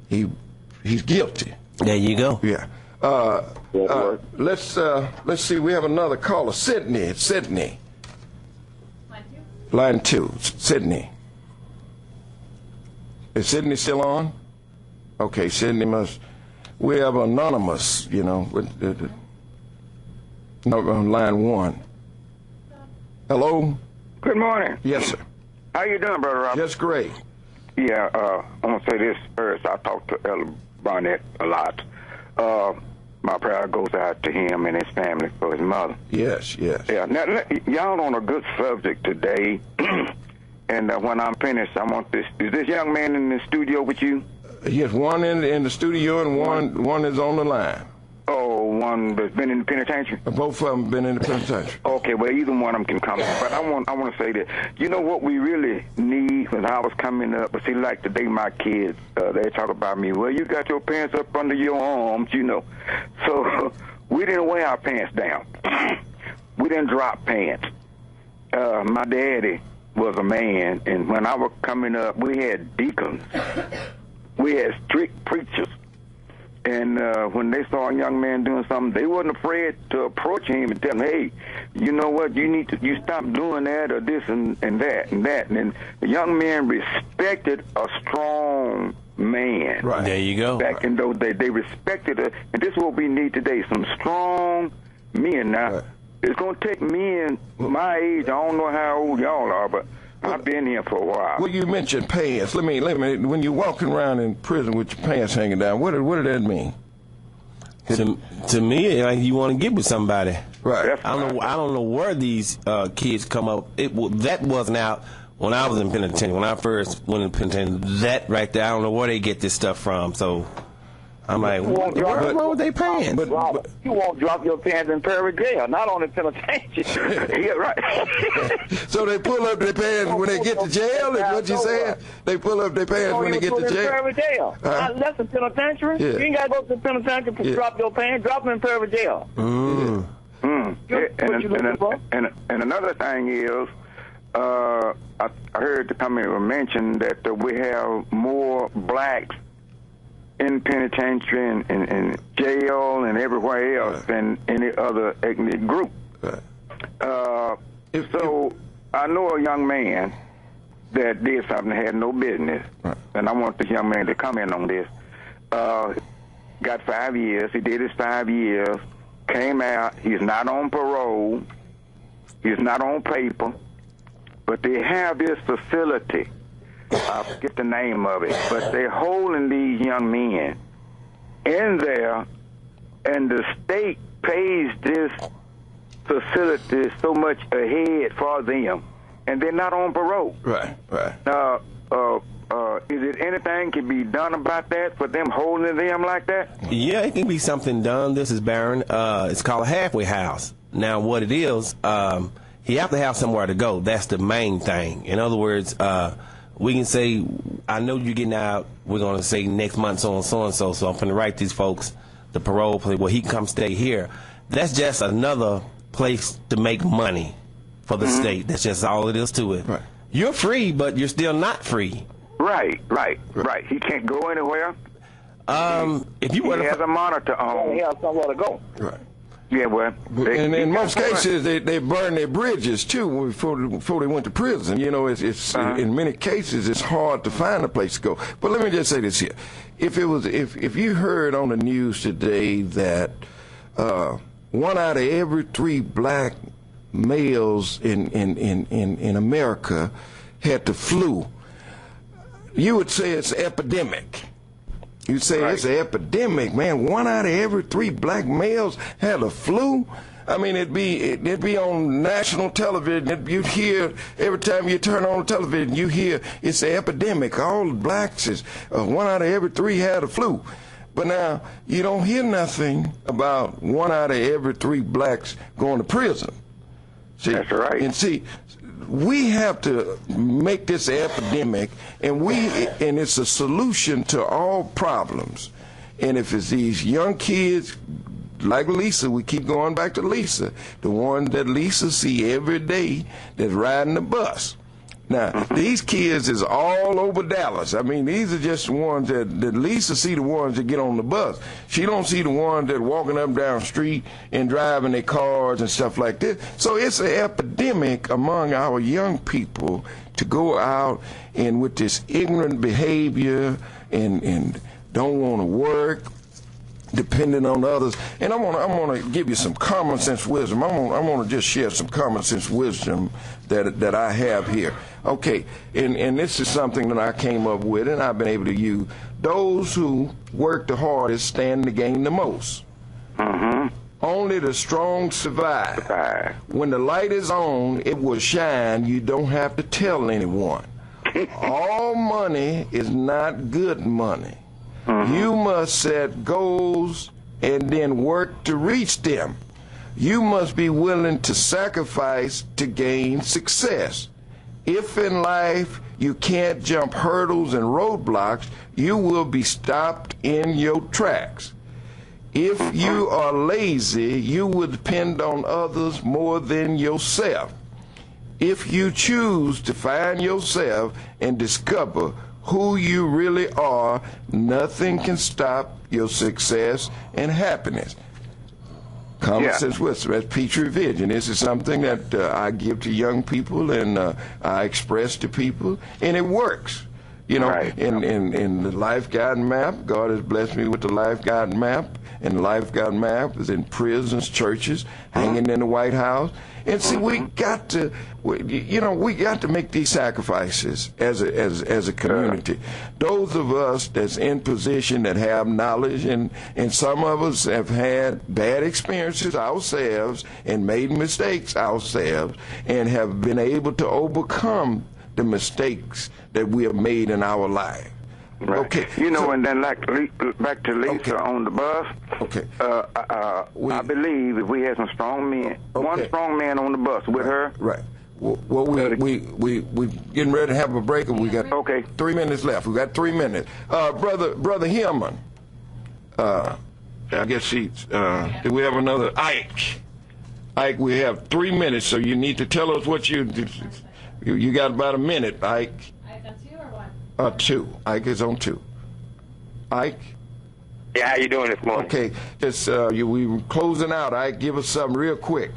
he's guilty." There you go. Yeah. Let's see. We have another caller, Sydney. Sydney. Line 2. Sydney. Is Sydney still on? Okay, Sydney must. We have anonymous. You know, on line 1. Hello? Good morning. Yes, sir. How you doing, Brother Robert? Just great. Yeah, I'm going to say this first. I talk to Rev Barnett a lot. My prayer goes out to him and his family for his mother. Yes, yes. Yeah, now, y'all on a good subject today. And when I'm finished, I want this. Is this young man in the studio with you? Yes, one in the studio and one is on the line. Oh, one that's been in the penitentiary? Both of them been in the penitentiary. Okay, well, either one of them can come. But I want to say that, you know what we really need when I was coming up? But see, like today, my kids, they talk about me, well, you got your pants up under your arms, you know. So we didn't wear our pants down. We didn't drop pants. My daddy was a man, and when I was coming up, we had deacons. We had strict preachers. And when they saw a young man doing something, they wasn't afraid to approach him and tell him, hey, you know what, you stop doing that or this and that and that. And the young man respected a strong man. Right. There you go. Back in those days, they respected it. And this is what we need today, some strong men. Now, it's going to take men my age. I don't know how old y'all are, but I've been here for a while. Well, you mentioned pants. Let me. When you're walking around in prison with your pants hanging down, what did that mean? To me, like you want to get with somebody. Right. I don't know where these kids come up. That wasn't out when I was in penitentiary. When I first went in penitentiary, that right there, I don't know where they get this stuff from. So I'm like, what's wrong with their pants? But you won't drop your pants in Perry jail, not on the penitentiary. Yeah, right. So they pull up their pants when they get to jail, is what you saying? They pull up their pants when they get to jail? Perry jail. That's the penitentiary. Yeah. You ain't got to go to the penitentiary to drop your pants. Drop them in Perry jail. And another thing is, I heard the comment mention that we have more blacks in penitentiary and jail and everywhere else than any other ethnic group. So I know a young man that did something that had no business, and I want this young man to comment on this. Got 5 years. He did his 5 years, came out. He's not on parole. He's not on paper. But they have this facility. I forget the name of it, but they're holding these young men in there, and the state pays this facility so much ahead for them, and they're not on parole. Right. Is it anything can be done about that for them holding them like that? Yeah, it can be something done. This is Barron. It's called a halfway house. Now, what it is, he have to have somewhere to go. That's the main thing. In other words, we can say, I know you're getting out, we're going to say next month so-and-so, so I'm going to write these folks the parole place, well, he can come stay here. That's just another place to make money for the state. That's just all it is to it. Right. You're free, but you're still not free. Right. He can't go anywhere. If you he has a monitor on. He has somewhere to go. Right. Yeah, well, and in most cases, they burn their bridges too before they went to prison. You know, it's in many cases it's hard to find a place to go. But let me just say this here: if you heard on the news today that 1 out of every 3 black males in America had the flu, you would say it's an epidemic. You say it's an epidemic, man. 1 out of every 3 black males had a flu. I mean, it'd be on national television. You'd hear every time you turn on the television, you hear it's an epidemic. All the blacks is 1 out of every 3 had a flu. But now you don't hear nothing about 1 out of every 3 blacks going to prison. See? That's right. And see, we have to make this an epidemic, and it's a solution to all problems. And if it's these young kids like Lisa, we keep going back to Lisa, the one that Lisa see every day that's riding the bus. Now, these kids is all over Dallas. I mean, these are just the ones that Lisa see, the ones that get on the bus. She don't see the ones that walking up and down the street and driving their cars and stuff like this. So it's an epidemic among our young people to go out and with this ignorant behavior and don't want to work, depending on others. And I want to give you some common sense wisdom. I want to just share some common sense wisdom that I have here. Okay, and this is something that I came up with and I've been able to use. Those who work the hardest stand to gain the most. Only the strong survive. When the light is on, it will shine. You don't have to tell anyone. All money is not good money. You must set goals and then work to reach them. You must be willing to sacrifice to gain success. If in life you can't jump hurdles and roadblocks, you will be stopped in your tracks. If you are lazy, you will depend on others more than yourself. If you choose to find yourself and discover who you really are, nothing can stop your success and happiness. Common sense wisdom. That's Pitre Vision. This is something that I give to young people and I express to people, and it works. You know, in the Life Guide Map, God has blessed me with the Life Guide Map, and the Life Guide Map is in prisons, churches, hanging in the White House. And see, we got to, you know, we got to make these sacrifices as a community. Those of us that's in position that have knowledge, and some of us have had bad experiences ourselves and made mistakes ourselves and have been able to overcome the mistakes that we have made in our life. Right. Okay. You know, so, and then back to Lisa on the bus. Okay. I believe if we had some strong men, one strong man on the bus with her. Right. Well, we getting ready to have a break, and we got 3 minutes left. We got 3 minutes. Brother Hillman. I guess she's. Do we have another Ike? Ike, we have 3 minutes, so you need to tell us what you got about a minute, Ike. Ike on 2 or 1? 2. Ike is on 2. Ike? Yeah, how you doing this morning? Okay, just we were closing out. Ike, give us something real quick.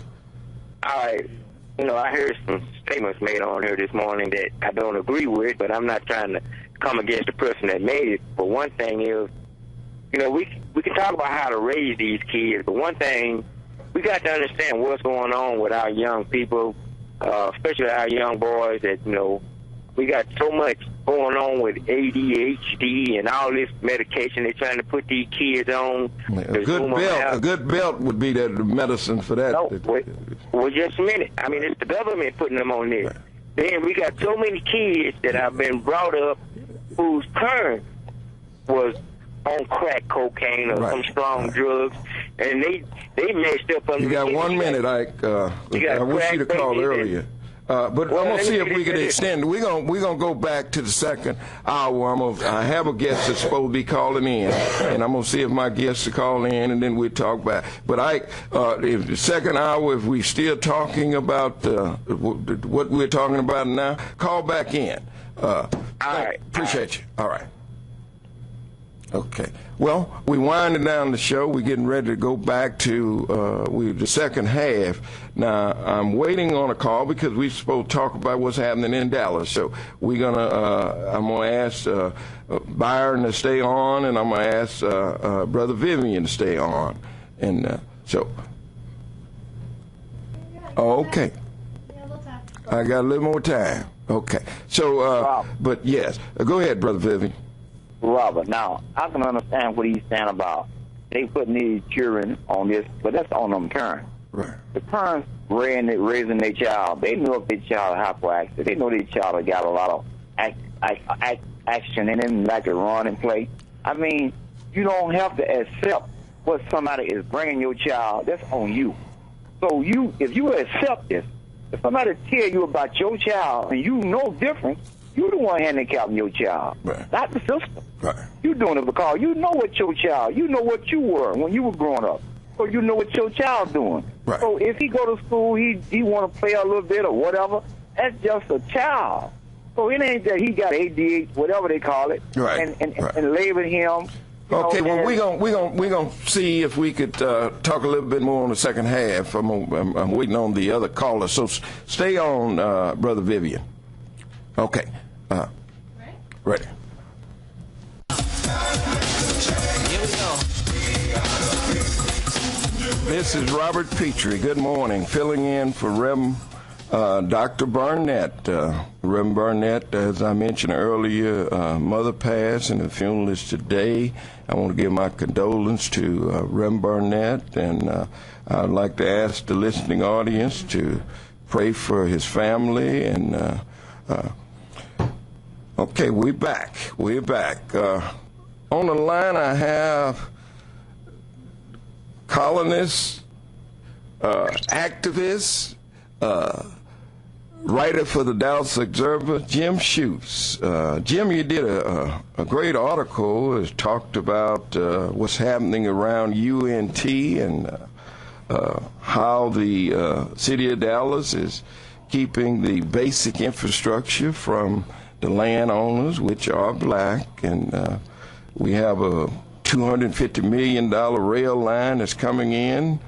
All right. You know, I heard some statements made on here this morning that I don't agree with, but I'm not trying to come against the person that made it. But one thing is, you know, we can talk about how to raise these kids, but one thing, we got to understand what's going on with our young people, especially our young boys that, you know, we got so much going on with ADHD and all this medication they're trying to put these kids on. A good belt would be the medicine for that. No, well, just a minute. I mean, it's the government putting them on this. Then we got so many kids that have been brought up whose parents was on crack cocaine or some strong drugs, and they messed up on. You got 1 minute, Ike. I wish you'd have called earlier. But I'm gonna see if we can extend. We're gonna go back to the second hour. I have a guest that's supposed to be calling in, and I'm gonna see if my guests are calling in, and then we'll talk back. But if the second hour, if we still talking about what we're talking about now, call back in. All right. Appreciate you. All right. Okay. Well, we winding down the show. We're getting ready to go back to the second half. Now, I'm waiting on a call because we're supposed to talk about what's happening in Dallas. So I'm gonna ask Byron to stay on, and I'm gonna ask Brother Vivian to stay on. And okay. I got a little more time. Okay. So, but yes, go ahead, Brother Vivian. Robert, now, I can understand what he's saying about they putting these children on this, but that's on them parents. Right. The parents raising their child, they know if their child is hyperactive. They know their child has got a lot of action in him, like to run and play. I mean, you don't have to accept what somebody is bringing your child. That's on you. So if you accept this, if somebody tell you about your child and you know different, you the one handicapping your child, not the system. Right. You doing it because you know what your child, you know what you were when you were growing up. So you know what your child doing. Right. So if he go to school, he want to play a little bit or whatever, that's just a child. So it ain't that he got ADHD, whatever they call it, and label him. Okay, well, we're gonna see if we could talk a little bit more on the second half. I'm waiting on the other caller, so stay on, Brother Vivian. Okay. Ready. Here we go. This is Robert Pitre. Good morning. Filling in for Rev Dr. Barnett, Rev Barnett, as I mentioned earlier, mother passed and the funeral is today. I want to give my condolence to Rev Barnett, and I'd like to ask the listening audience to pray for his family. And okay, we're back. On the line I have colonists, activists, writer for the Dallas Observer, Jim Schutz. Jim, you did a great article. It talked about what's happening around UNT and how the city of Dallas is keeping the basic infrastructure from the landowners, which are black. And we have a $250 million rail line that's coming in.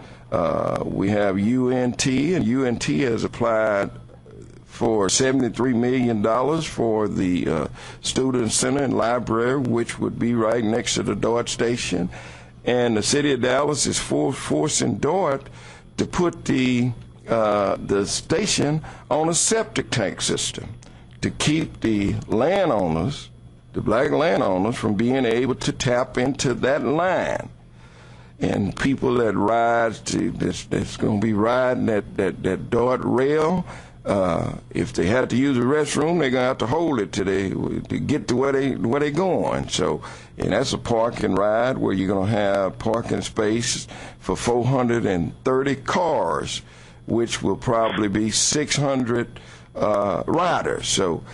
We have UNT, and UNT has applied for $73 million for the Student Center and Library, which would be right next to the DOT station. And the city of Dallas is forcing DOT to put the station on a septic tank system to keep the landowners, the black landowners, from being able to tap into that line. And people that ride that's going to be riding that DOT rail, if they have to use the restroom, they're going to have to hold it to get to where they going. So, and that's a park and ride where you're going to have parking space for 430 cars, which will probably be 600 riders. So,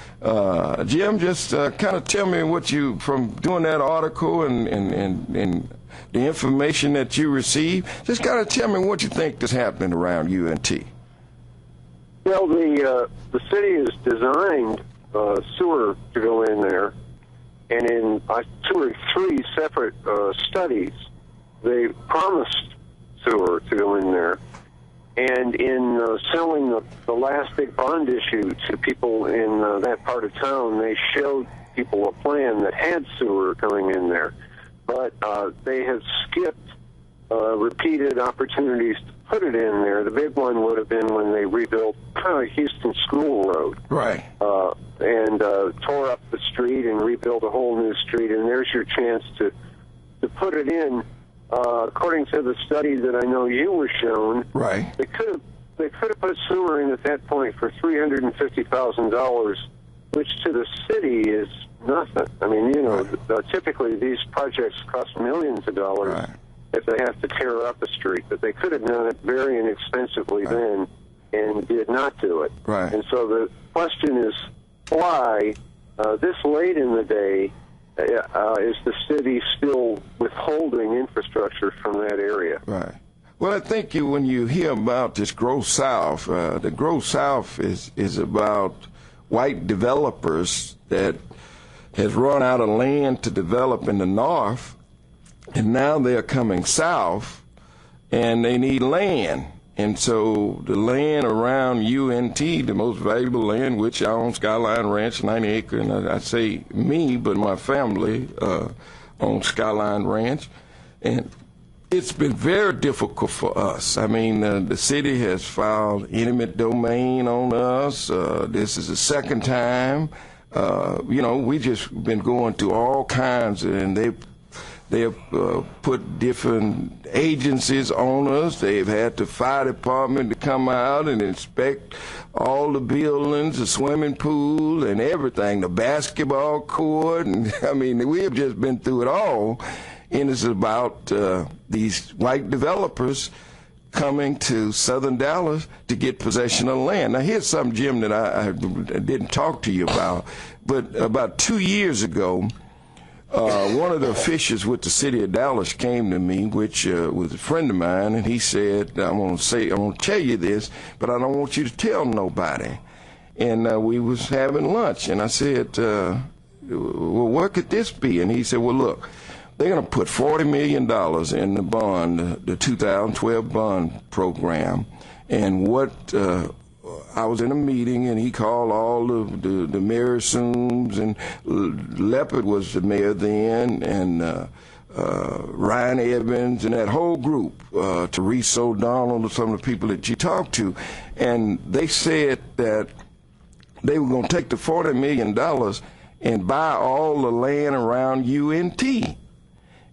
Jim, just kind of tell me what you, from doing that article and the information that you received, just kind of tell me what you think is happening around UNT. Well, the city has designed sewer to go in there, and in 2 or 3 separate studies, they promised sewer to go in there. And in selling the last big bond issue to people in that part of town, they showed people a plan that had sewer coming in there. But they have skipped repeated opportunities to put it in there. The big one would have been when they rebuilt Houston School Road. Right. And tore up the street and rebuilt a whole new street, and there's your chance to put it in. According to the study that I know you were shown, right, they could have put sewer in at that point for $350,000, which to the city is nothing. I mean, you know, typically these projects cost millions of dollars if they have to tear up a street, but they could have done it very inexpensively then and did not do it. Right. And so the question is, why this late in the day is the city still withholding infrastructure from that area? Right. Well, I think when you hear about this Growth South, the Growth South is about white developers that has run out of land to develop in the north, and now they're coming south, and they need land. And so the land around UNT, the most valuable land, which I own Skyline Ranch, 90 acre, and I say me, but my family owns Skyline Ranch, and it's been very difficult for us. I mean, the city has filed eminent domain on us. This is the second time. You know, we just been going through all kinds, and they have put different agencies on us. They've had the fire department to come out and inspect all the buildings, the swimming pool and everything, the basketball court. And I mean, we have just been through it all. And it's about these white developers coming to southern Dallas to get possession of the land. Now, here's something, Jim, that I didn't talk to you about. But about 2 years ago, one of the officials with the city of Dallas came to me, which was a friend of mine, and he said, I'm going to tell you this, but I don't want you to tell nobody. And we was having lunch, and I said, well, what could this be? And he said, well, look, they're going to put $40 million in the bond, the 2012 bond program. And what I was in a meeting, and he called all the mayor Sooms, and Leopard was the mayor then, and Ryan Evans and that whole group, Teresa O'Donnell, some of the people that you talked to, and they said that they were going to take the $40 million and buy all the land around UNT.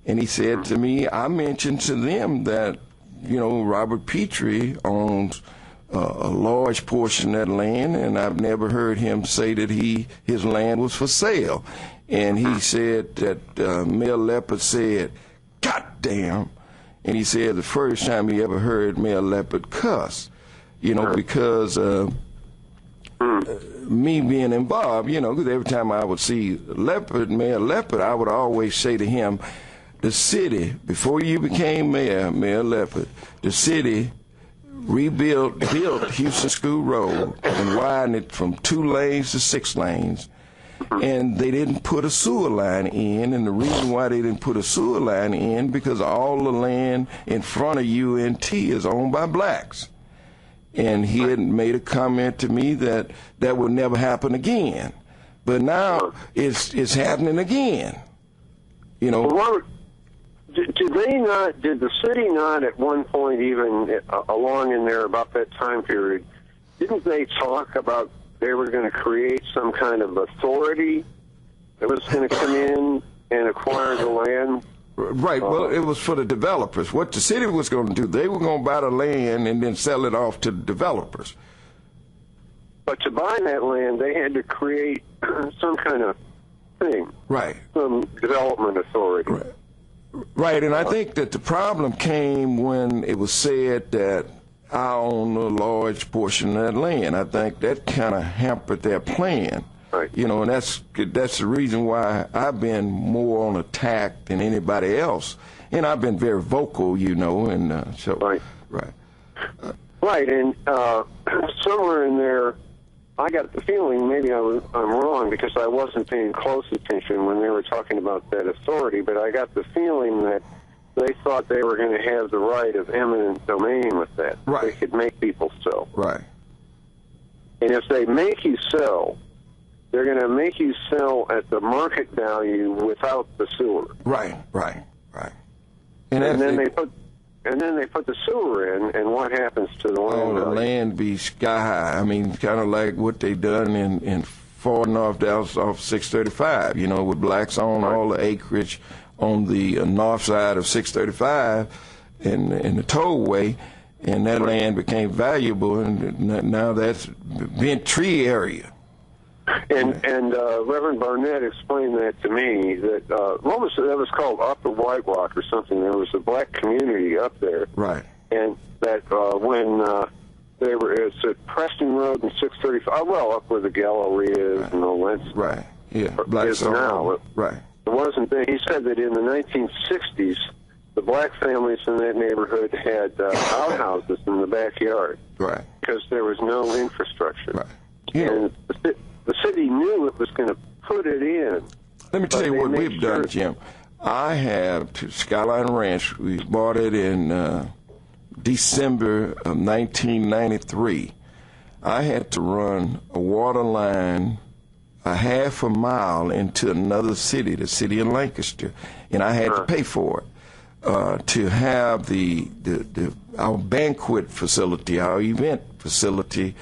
And he said to me, I mentioned to them that, Robert Pitre owns a large portion of that land, and I've never heard him say that his land was for sale. And he said that Mayor Leopard said, "God damn," and he said the first time he ever heard Mayor Leopard cuss, because me being involved, because every time I would see Mayor Leopard, I would always say to him, the city, before you became Mayor Leopard, the city built Houston School Road and widened it from 2 lanes to 6 lanes. And they didn't put a sewer line in, and the reason why they didn't put a sewer line in, because all the land in front of UNT is owned by blacks. And he had made a comment to me that would never happen again. But now it's happening again. Well, did the city not at one point, even along in there about that time period, didn't they talk about they were going to create some kind of authority that was going to come in and acquire the land? Right. Well, it was for the developers. What the city was going to do, they were going to buy the land and then sell it off to the developers. But to buy that land, they had to create some kind of thing. Right. Some development authority. Right. And I think that the problem came when it was said that I own a large portion of that land. I think that kind of hampered their plan. Right. And that's the reason why I've been more on attack than anybody else. And I've been very vocal, and so. Right. Right. Right, and somewhere in there, I got the feeling, maybe I'm wrong because I wasn't paying close attention when they were talking about that authority, but I got the feeling that they thought they were going to have the right of eminent domain with that. Right. They could make people sell. Right. And if they make you sell, they're going to make you sell at the market value without the sewer. Right. And then they put the sewer in, and what happens to the land? The land be sky high. I mean, kind of like what they done in far north Dallas off 635. With blacks on all the acreage on the north side of 635 in the tollway, and that land became valuable, and now that's bent tree area. And Reverend Barnett explained that to me, that that was called Upper White Rock or something. There was a black community up there. Right. And that when it's at Preston Road and 635, up where the gallery is and all that. Right. Yeah. Blacks now. Right. It wasn't there. He said that in the 1960s, the black families in that neighborhood had outhouses in the backyard. Right. Because there was no infrastructure. Right. And the city knew it was going to put it in. Let me tell you what we've done, Jim. I have to Skyline Ranch. We bought it in December of 1993. I had to run a water line a half a mile into another city, the city of Lancaster, and I had to pay for it to have our banquet facility, our event facility.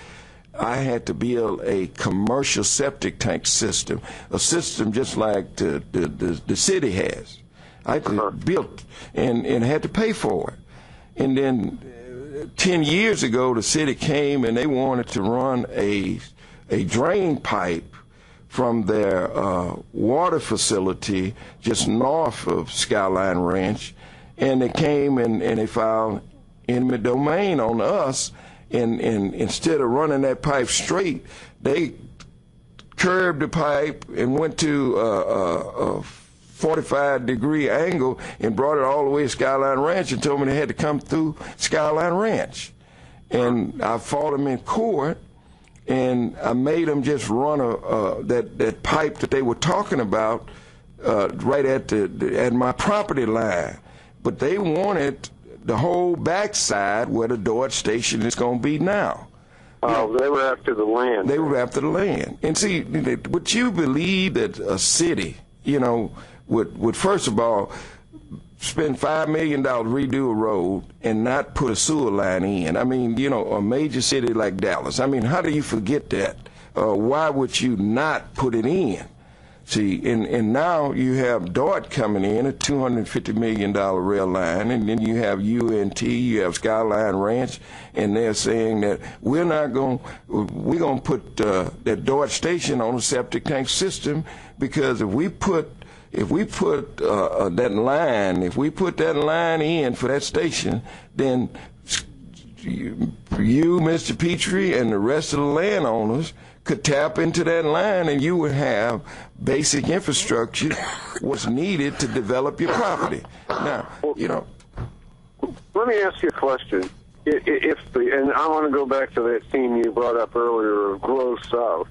I had to build a commercial septic tank system, a system just like the city has. I had to build and had to pay for it. And then 10 years ago, the city came and they wanted to run a drain pipe from their water facility just north of Skyline Ranch, and they came and they filed eminent domain on us, and instead of running that pipe straight, they curved the pipe and went to a 45-degree angle and brought it all the way to Skyline Ranch and told me they had to come through Skyline Ranch. And I fought them in court, and I made them just run that pipe that they were talking about right at my property line. But they wanted the whole backside where the Dodge station is going to be now. Oh, they were after the land. They were after the land. And see, would you believe that a city, would first of all spend $5 million to redo a road and not put a sewer line in? I mean, you know, a major city like Dallas. I mean, how do you forget that? Why would you not put it in? See, and now you have DART coming in, a $250 million rail line, and then you have UNT, you have Skyline Ranch, and they're saying that we're going to put that DART station on a septic tank system, because if we put that line in for that station, then you, Mr. Pitre, and the rest of the landowners could tap into that line, and you would have basic infrastructure what's needed to develop your property. Now, you know. Let me ask you a question. And I want to go back to that theme you brought up earlier of Grow South.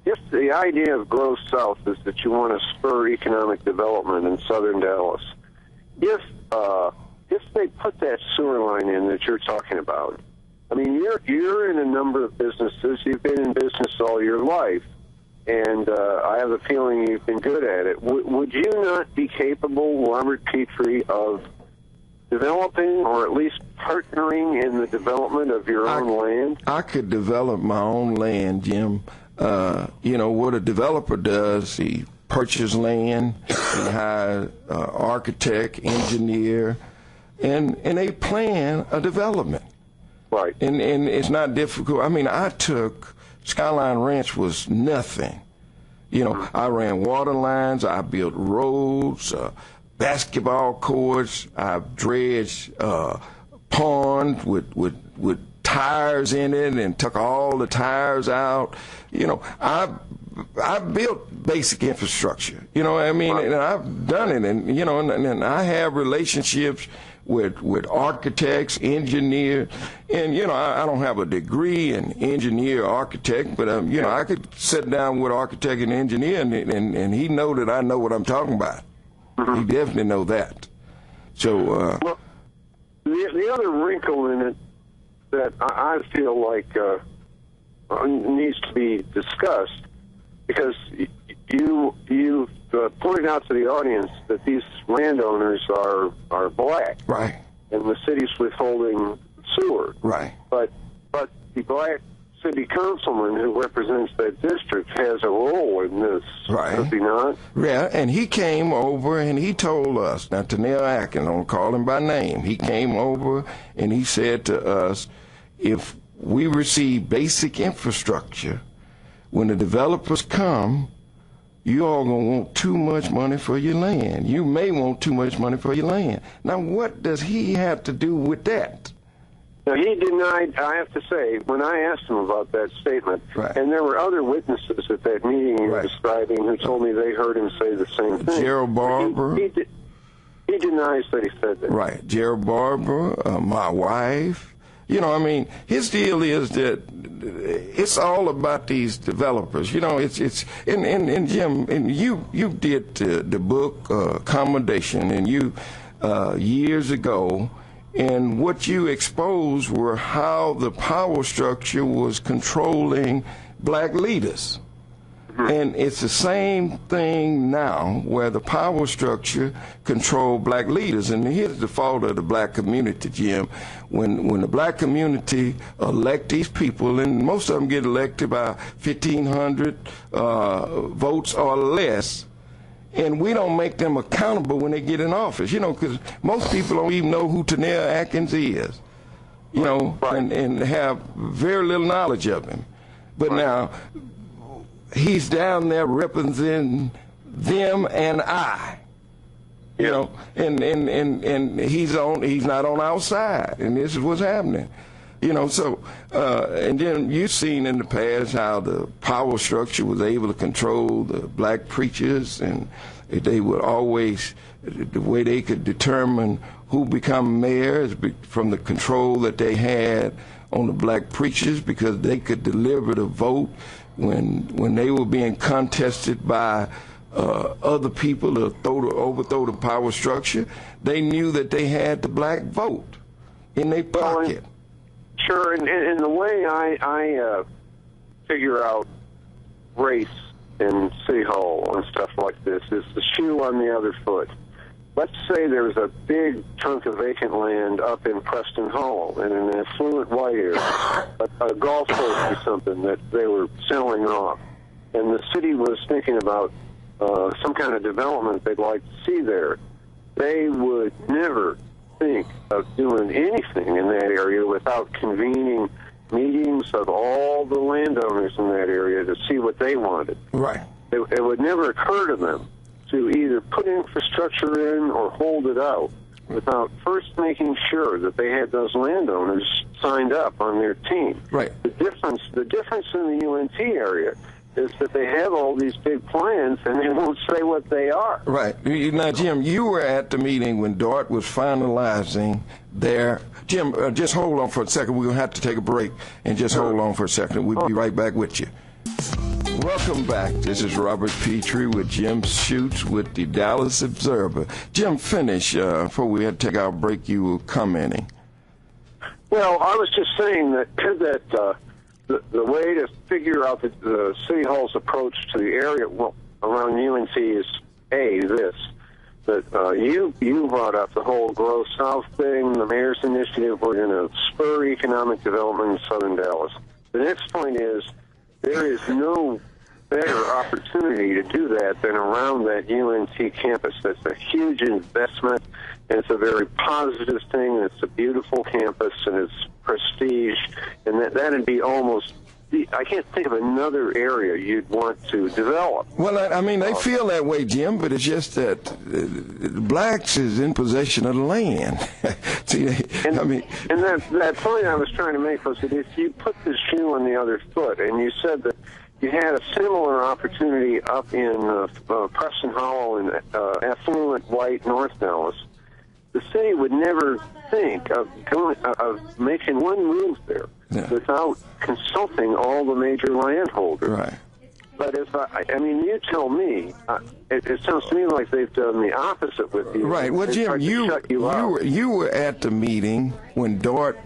If the idea of Grow South is that you want to spur economic development in southern Dallas, if they put that sewer line in that you're talking about, I mean, you're in a number of businesses. You've been in business all your life, and I have a feeling you've been good at it. Would you not be capable, Robert Pitre, of developing or at least partnering in the development of your own land? I could develop my own land, Jim. You know, what a developer does, he purchases land, he hires architect, engineer, and they plan a development. Right. And it's not difficult. I mean, Skyline Ranch was nothing. You know, I ran water lines, I built roads, basketball courts, I dredged ponds with tires in it and took all the tires out. You know, I built basic infrastructure. You know what I mean? And I've done it, and you know, and I have relationships with architects, engineers, and you know, I don't have a degree in engineer, architect, but you know, I could sit down with architect and engineer, and he know that I know what I'm talking about. He definitely know that. So, well, the other wrinkle in it that I feel like needs to be discussed, because you've pointed out to the audience that these landowners are black, right, and the city's withholding sewer, right. But the black city councilman who represents that district has a role in this, right? Does he not? Yeah, and he came over and he told us. Now, Tennille Atkins, I don't call him by name. He came over and he said to us, if we receive basic infrastructure, when the developers come, you all going to want too much money for your land. You may want too much money for your land. Now, what does he have to do with that? Now, he denied, I have to say, when I asked him about that statement, right. And there were other witnesses at that meeting you were describing who told me they heard him say the same thing. Gerald Barber. He denies that he said that. Right. Gerald Barber, my wife. You know, I mean, his deal is that it's all about these developers. You know, it's and Jim, and you did the book Accommodation, and you years ago, and what you exposed were how the power structure was controlling black leaders. And it's the same thing now, where the power structure control black leaders. And here's the fault of the black community, Jim. When the black community elect these people, and most of them get elected by 1,500 votes or less, and we don't make them accountable when they get in office, you know, because most people don't even know who Tennille Atkins is, you know, and have very little knowledge of him. But now, he's down there representing them and I, you know, and he's not on our side, and this is what's happening, you know. So, and then you've seen in the past how the power structure was able to control the black preachers, and they would always, the way they could determine who become mayors from the control that they had on the black preachers, because they could deliver the vote when they were being contested by other people to overthrow the power structure. They knew that they had the black vote in their pocket. Sure, and the way I figure out race in City Hall and stuff like this is the shoe on the other foot. let's say there's a big chunk of vacant land up in Preston Hollow in an affluent white area, a golf course or something that they were selling off, and the city was thinking about some kind of development they'd like to see there. They would never think of doing anything in that area without convening meetings of all the landowners in that area to see what they wanted. Right. It would never occur to them to either put infrastructure in or hold it out without first making sure that they had those landowners signed up on their team. Right. The difference in the UNT area is that they have all these big plans and they won't say what they are. Right. Now, Jim, you were at the meeting when DART was finalizing their... Jim, just hold on for a second. We're going to have to take a break, and just hold on for a second. We'll be right back with you. Welcome back. This is Robert Pitre with Jim Schutz with the Dallas Observer. Jim, finish. Before we had to take our break, you were commenting. Well, I was just saying that the way to figure out the City Hall's approach to the area around UNC is, that you brought up the whole Grow South thing, the mayor's initiative. We're going to spur economic development in southern Dallas. The next point is there is no better opportunity to do that than around that UNC campus. That's a huge investment, and it's a very positive thing. It's a beautiful campus, and it's prestige, and that'd be almost... I can't think of another area you'd want to develop. Well, I mean, they feel that way, Jim, but it's just that blacks is in possession of the land. See, and that point I was trying to make was that if you put the shoe on the other foot, and you said that you had a similar opportunity up in Preston Hollow in affluent white North Dallas, the city would never think of making one move there without consulting all the major landholders. Right. But if you tell me, it sounds to me like they've done the opposite with you. Right. Well, Jim, you were at the meeting when DART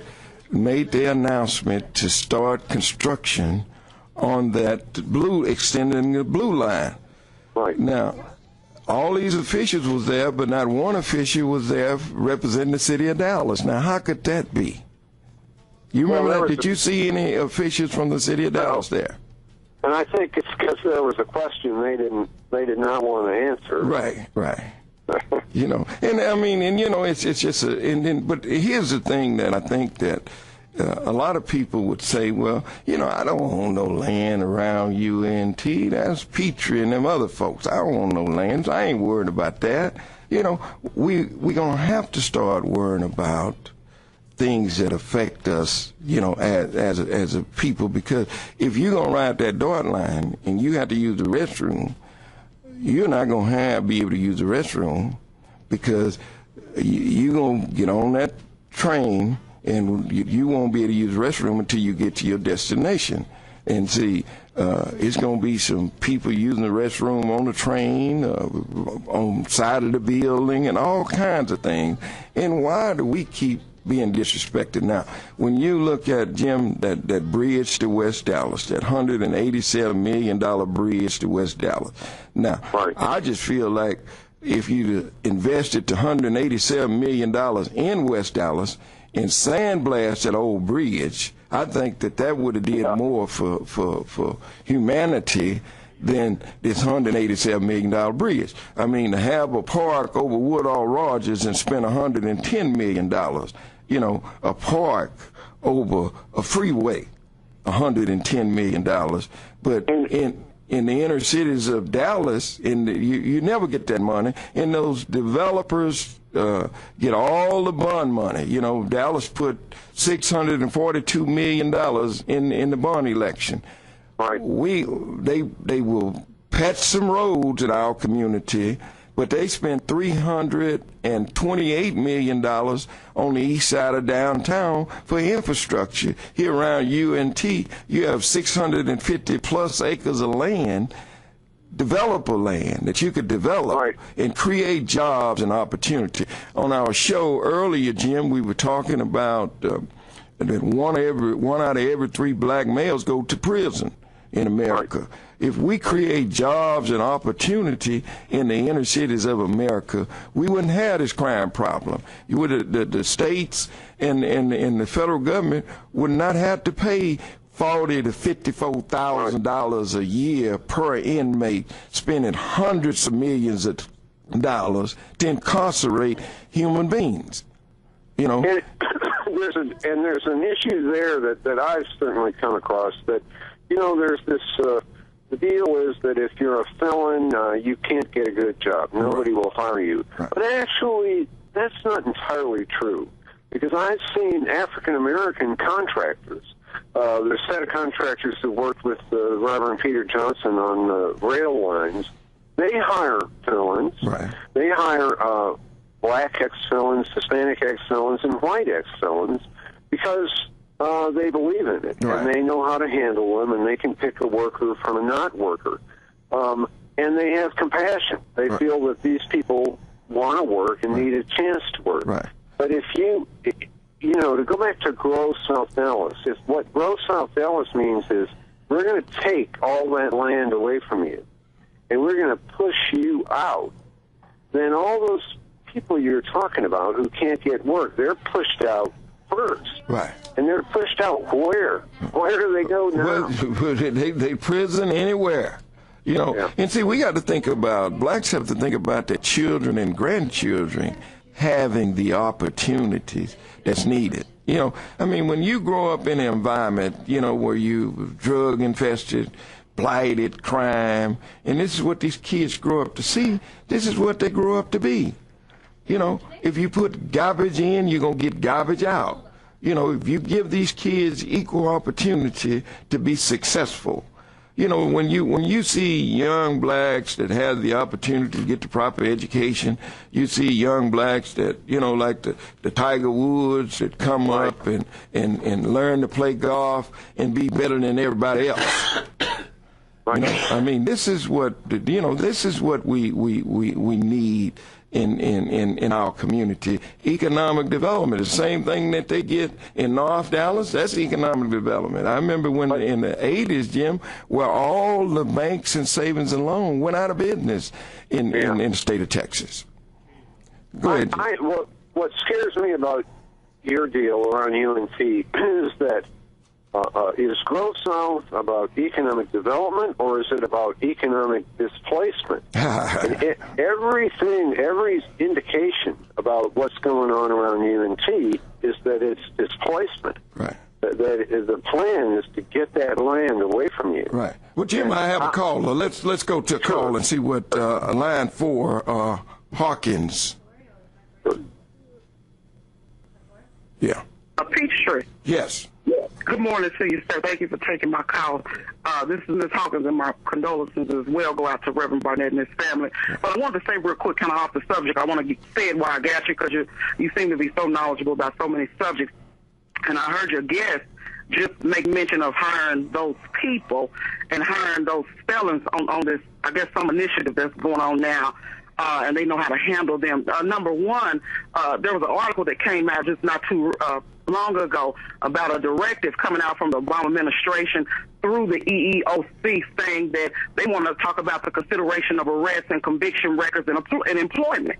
made their announcement to start construction on that extending the blue line. Right. Now, all these officials was there, but not one official was there representing the city of Dallas. Now, how could that be? You remember that? Did you see any officials from the city of Dallas there? And I think it's because there was a question they did not want to answer. Right. It's just but here's the thing that I think that a lot of people would say, well, I don't want no land around UNT. That's Pitre and them other folks. I don't want no lands. I ain't worried about that. We're going to have to start worrying about things that affect us, as a people, because if you're going to ride that DART line and you have to use the restroom, you're not going to be able to use the restroom because you're going to get on that train and you won't be able to use the restroom until you get to your destination. And see, it's going to be some people using the restroom on the train, on the side of the building, and all kinds of things. And why do we keep being disrespected? Now, when you look at, Jim, that bridge to West Dallas, that $187 million bridge to West Dallas. Now, I just feel like if you invested $187 million in West Dallas and sandblast that old bridge, I think that would have did more for humanity than this $187 million bridge. I mean, to have a park over Woodall Rogers and spend $110 million, a park over a freeway, $110 million. But in the inner cities of Dallas, you never get that money, and those developers get all the bond money. Dallas put $642 million in the bond election. Right. They will patch some roads in our community, but they spent $328 million on the east side of downtown for infrastructure. Here around UNT, you have 650 plus acres of land, developer land, that you could develop and create jobs and opportunity. On our show earlier, Jim, we were talking about that one out of every 3 black males go to prison. in America. If we create jobs and opportunity in the inner cities of America, we wouldn't have this crime problem. You would, the states and the federal government would not have to pay $40,000 to $54,000 a year per inmate, spending hundreds of millions of dollars to incarcerate human beings. You know, and there's an issue there that I've certainly come across, that, you know, there's this the deal is that if you're a felon, you can't get a good job. Nobody will hire you. Right. But actually, that's not entirely true, because I've seen African American contractors. There's a set of contractors who worked with Robert Pitre Johnson on rail lines. They hire felons. Right. They hire black ex-felons, Hispanic ex-felons, and white ex-felons, because they believe in it, right, and they know how to handle them, and they can pick a worker from a not worker. And they have compassion. They right. feel that these people want to work and right. need a chance to work. Right. But if you know, to go back to Grow South Dallas, what Grow South Dallas means is we're going to take all that land away from you, and we're going to push you out. Then all those people you're talking about who can't get work, they're pushed out first. Right. And they're pushed out where? Where do they go now? Well, they prison anywhere. You know, yeah. And see, we got to think about, blacks have to think about their children and grandchildren having the opportunities that's needed. You know, I mean, when you grow up in an environment, you know, where you drug infested, blighted, crime, and this is what these kids grow up to see, this is what they grow up to be. You know, if you put garbage in, you're going to get garbage out. You know, if you give these kids equal opportunity to be successful, you know, when you see young blacks that have the opportunity to get the proper education, you see young blacks that, you know, like the Tiger Woods that come up and learn to play golf and be better than everybody else. You know, I mean, this is what, you know, this is what we need in our community. Economic development, the same thing that they get in North Dallas, that's economic development. I remember when in the 80s, Jim, where all the banks and savings and loans went out of business in the state of Texas. Go ahead. What scares me about your deal around UNT is that is Grow South about economic development, or is it about economic displacement? Every indication about what's going on around UNT is that it's displacement. Right. That the plan is to get that land away from you. Right. Well, Jim, I have a caller. Let's go to a call and see what line 4, Hawkins. Yeah. Pitre. Yes. Good morning to you, sir. Thank you for taking my call. This is Ms. Hawkins, and my condolences as well go out to Rev Barnett and his family. But I wanted to say real quick, kind of off the subject, I want to say it while I got you, because you seem to be so knowledgeable about so many subjects. And I heard your guest just make mention of hiring those people and hiring those felons on this, I guess, some initiative that's going on now. And they know how to handle them. Number one, there was an article that came out just not too long ago about a directive coming out from the Obama administration through the EEOC saying that they want to talk about the consideration of arrests and conviction records and employment.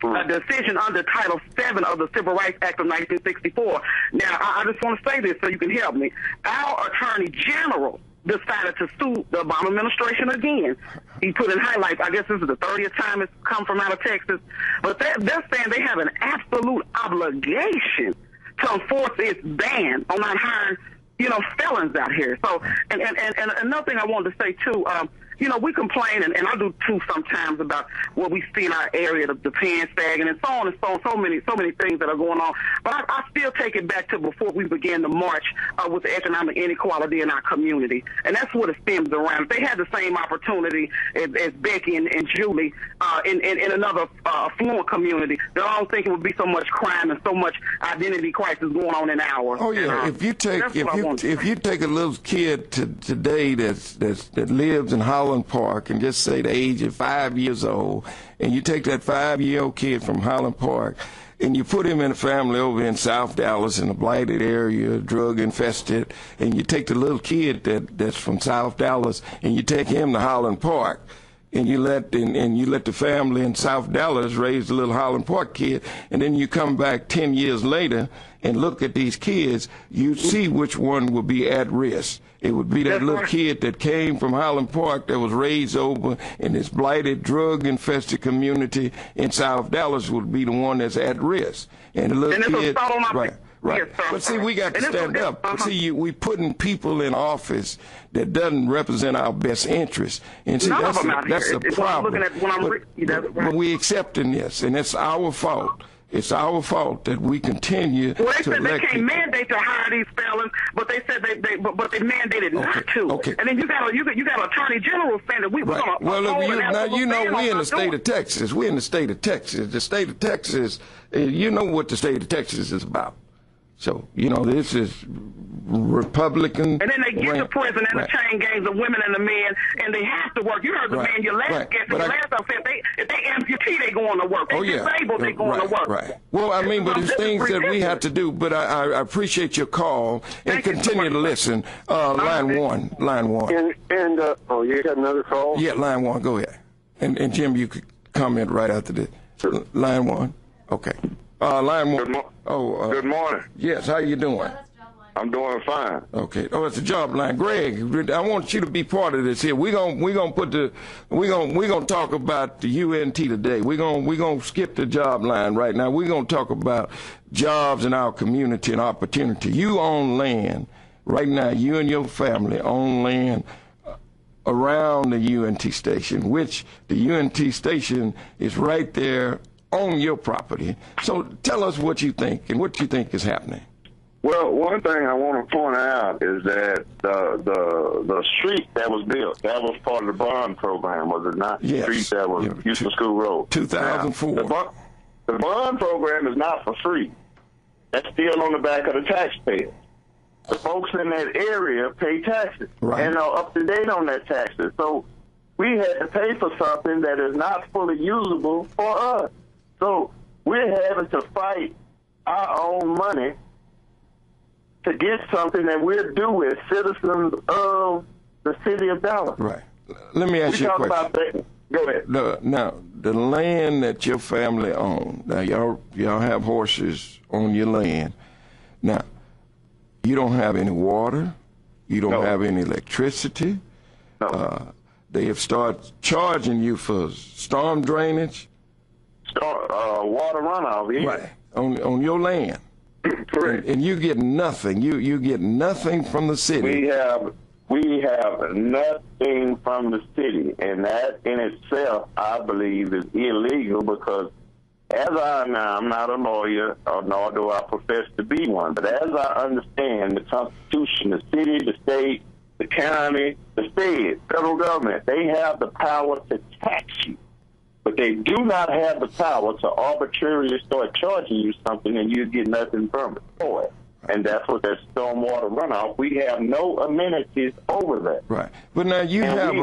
A decision under Title VII of the Civil Rights Act of 1964. Now, I just want to say this so you can help me. Our Attorney General decided to sue the Obama administration again. He put in highlights, I guess this is the 30th time it's come from out of Texas, but they're saying they have an absolute obligation to enforce its ban on not hiring, you know, felons out here. So, and another thing I wanted to say too, you know, we complain, and I do too sometimes, about what we see in our area, the pen sagging, and so on and so on, so many things that are going on. But I still take it back to before we began the march with the economic inequality in our community, and that's what it stems around. If they had the same opportunity as Becky and Julie in another affluent community, then I don't think it would be so much crime and so much identity crisis going on in ours. Oh yeah, if you take a little kid today that lives in house Highland Park, and just say the age of 5 years old, and you take that 5-year-old kid from Highland Park, and you put him in a family over in South Dallas in a blighted area, drug infested, and you take the little kid that's from South Dallas, and you take him to Highland Park, and you let the family in South Dallas raise the little Highland Park kid, and then you come back 10 years later and look at these kids, you see which one will be at risk. It would be that little kid that came from Highland Park that was raised over in this blighted, drug-infested community in South Dallas would be the one that's at risk. And the little kid, right. Yes, but see, we got to stand up. See, we putting people in office that doesn't represent our best interests. And see, that's a problem. But we accepting this, and it's our fault. It's our fault that we continue well, they to said elect they can't mandate to hire these felons, but they said but they mandated not to. Okay. And then you got Attorney General saying that we were going to. Well, look, we're in the state of Texas. We're in the state of Texas. The state of Texas, you know what the state of Texas is about. So, this is Republican. And then they get the prison and the chain gangs, the women and the men, and they have to work. You heard the man, your last guest, last time said if they amputee, they going to work. If they disabled, they going to work. Right. Well, I mean, but it's things that we have to do. But I appreciate your call and continue to listen. Line one. You got another call? Yeah, line one. Go ahead. And Jim, you could comment right after this. Sure. Line one. Okay. Line one. Good morning. Yes, how you doing? I'm doing fine. Okay. Oh, it's a job line. Greg, I want you to be part of this here. We're gonna talk about the UNT today. We're gonna skip the job line right now. We're gonna talk about jobs in our community and opportunity. You own land right now. You and your family own land around the UNT station, which the UNT station is right there on your property. So tell us what you think and what you think is happening. Well, one thing I want to point out is that the street that was built, that was part of the bond program, was it not? Yes. The street that was Houston School Road. 2004. Now, the bond program is not for free. That's still on the back of the taxpayer. The folks in that area pay taxes and are up to date on that taxes. So we had to pay for something that is not fully usable for us. So we're having to fight our own money to get something that we're due as citizens of the city of Dallas. Right. Let me ask you a question. Go ahead. Now, the land that your family owns, now y'all have horses on your land. Now, you don't have any water. You don't have any electricity. No. They have started charging you for storm drainage. Water runoff. Yeah. Right. On your land. Correct. And you get nothing. You get nothing from the city. We have nothing from the city, and that in itself, I believe, is illegal because I'm not a lawyer, nor do I profess to be one, but as I understand the Constitution, the city, the state, the county, the state, federal government, they have the power to tax you. But they do not have the power to arbitrarily start charging you something and you get nothing from it for it. And that's what that stormwater runoff. We have no amenities over that. Right. But now you have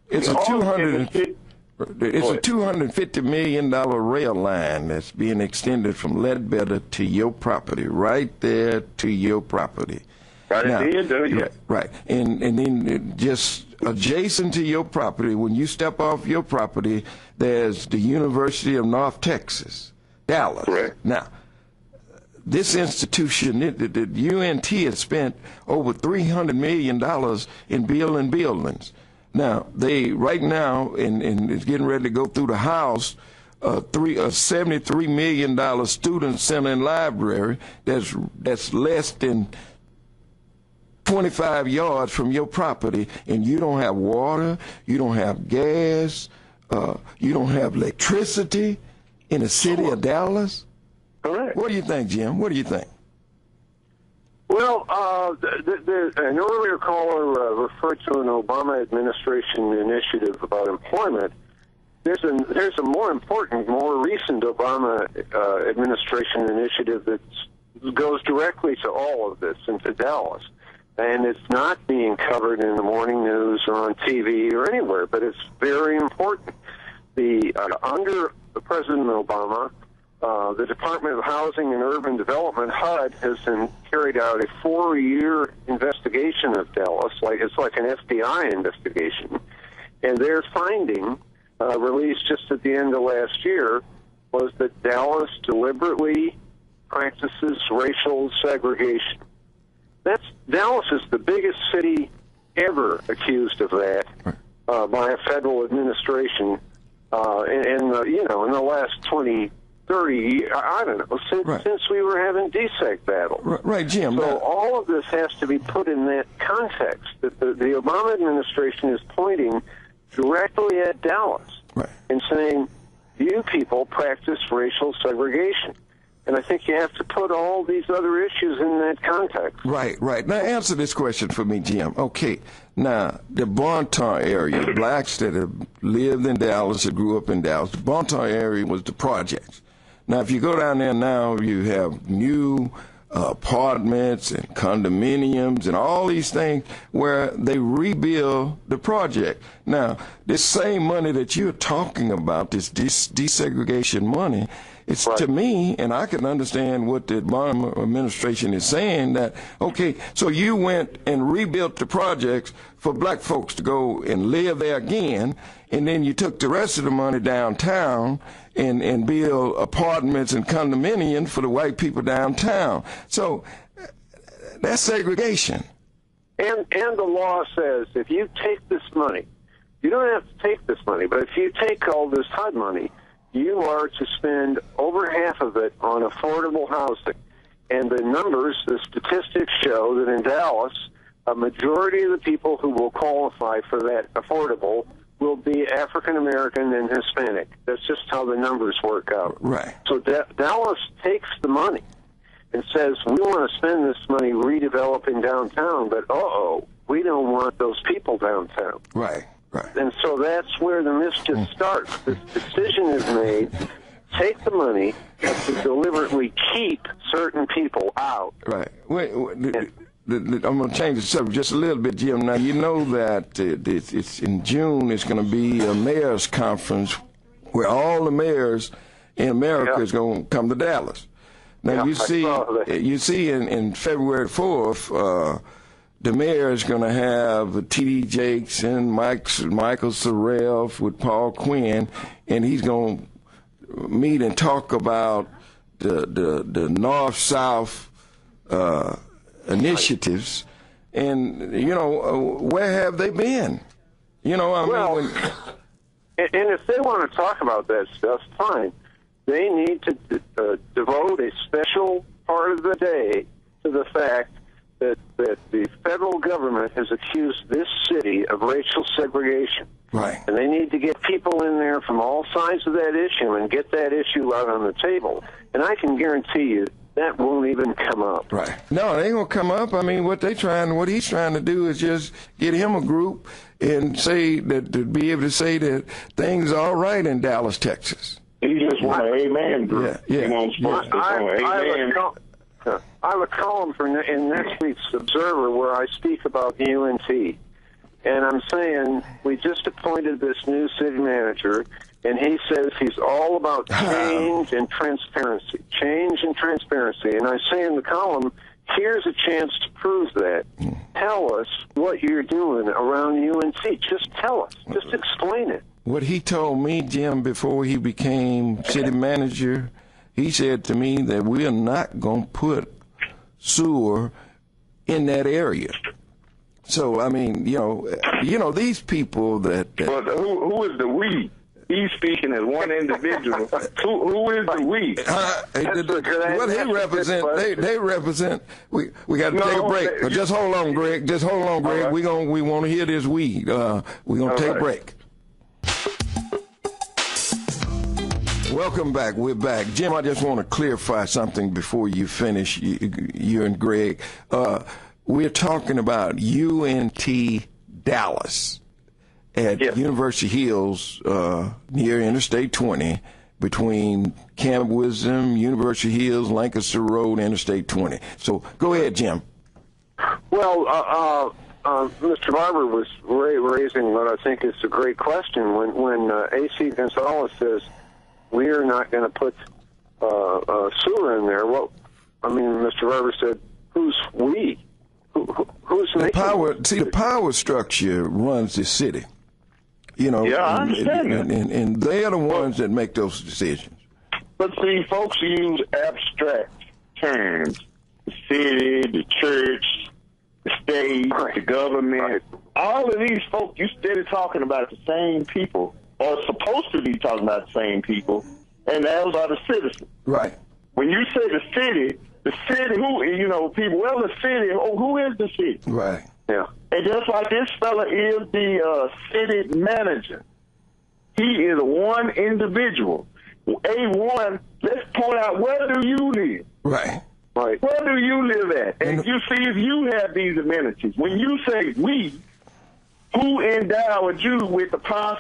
it's a $250 million rail line that's being extended from Ledbetter to your property, right there to your property. Right now, there, right. And then just adjacent to your property, when you step off your property, there's the University of North Texas, Dallas. Correct. Now, this institution, the UNT has spent over $300 million in building buildings. Now, they right now, and it's getting ready to go through the House, a $73 million student center and library that's less than 25 yards from your property, and you don't have water, you don't have gas, you don't have electricity in the city of Dallas? Correct. What do you think, Jim? What do you think? Well, an earlier caller referred to an Obama administration initiative about employment. There's a more important, more recent Obama administration initiative that goes directly to all of this and to Dallas. and it's not being covered in the morning news or on TV or anywhere, but it's very important. Under President Obama, the Department of Housing and Urban Development, HUD, has carried out a 4-year investigation of Dallas. It's like an FBI investigation. And their finding, released just at the end of last year, was that Dallas deliberately practices racial segregation. Dallas is the biggest city ever accused of that by a federal administration in the last 20, 30 years, I don't know, since we were having DSEC battles. Right, Jim. So all of this has to be put in that context, that the Obama administration is pointing directly at Dallas and saying, you people practice racial segregation. And I think you have to put all these other issues in that context. Right. Now, answer this question for me, Jim. Okay. Now, the Bontar area, blacks that have lived in Dallas, that grew up in Dallas, the Bontar area was the projects. Now, if you go down there now, you have new apartments and condominiums and all these things where they rebuild the project. Now, this same money that you're talking about, this desegregation money, it's to me, and I can understand what the Obama administration is saying, that, okay, so you went and rebuilt the projects for black folks to go and live there again, and then you took the rest of the money downtown and build apartments and condominiums for the white people downtown. So that's segregation. And the law says if you take this money, you don't have to take this money, but if you take all this HUD money, you are to spend over half of it on affordable housing. And the numbers, the statistics show that in Dallas, a majority of the people who will qualify for that affordable will be African American and Hispanic. That's just how the numbers work out. Right. So Dallas takes the money and says, we want to spend this money redeveloping downtown, but we don't want those people downtown. Right. And so that's where the mischief starts. This decision is made, take the money, to deliberately keep certain people out. Right. Wait, I'm going to change the subject just a little bit, Jim. Now, you know that it's in June, it's going to be a mayor's conference where all the mayors in America is going to come to Dallas. Now, you see in February 4th, the mayor is going to have T.D. Jakes and Michael Sorrell with Paul Quinn, and he's going to meet and talk about the North-South initiatives. And, where have they been? And if they want to talk about that stuff, fine. They need to devote a special part of the day to the fact that the federal government has accused this city of racial segregation. Right. And they need to get people in there from all sides of that issue and get that issue out on the table. And I can guarantee you that won't even come up. Right. No, it ain't going to come up. I mean, what he's trying to do is just get him a group and say that, to be able to say that things are all right in Dallas, Texas. He just want an amen group. Yeah. He wants amen. I have a column in next week's Observer where I speak about UNT. And I'm saying we just appointed this new city manager, and he says he's all about change and transparency. Change and transparency. And I say in the column, here's a chance to prove that. Tell us what you're doing around UNT. Just tell us. Just explain it. What he told me, Jim, before he became city manager, he said to me that we are not going to put sewer in that area. So, I mean, these people that... But who is the we? He's speaking as one individual. Who is the we? What he represent, they represent... We got to take a break. Just hold on, Greg. Right. We want to hear this we. We're going to take a break. Welcome back. We're back. Jim, I just want to clarify something before you finish, you and Greg. We're talking about UNT Dallas at University Hills near Interstate 20 between Camp Wisdom, University Hills, Lancaster Road, Interstate 20. So go ahead, Jim. Well, Mr. Barber was raising what I think is a great question. When A.C. Gonzalez says we are not going to put sewer in there, well, I mean, Mr. Barber said, who's we? Who's the making power? it? See, the power structure runs the city. You know, Yeah, I understand that. And they are the ones that make those decisions. But see, folks use abstract terms. The city, the church, the state, the government. All of these folks, you steady talking about the same people, or supposed to be talking about the same people, and those are the citizens. Right. When you say the city, who, you know, people, well, the city, who is the city? Right. Yeah. And just like this fella is the city manager, he is one individual. A1, let's point out, where do you live? Right. Right. Where do you live at? And you see if you have these amenities. When you say we, who endowed you with the power,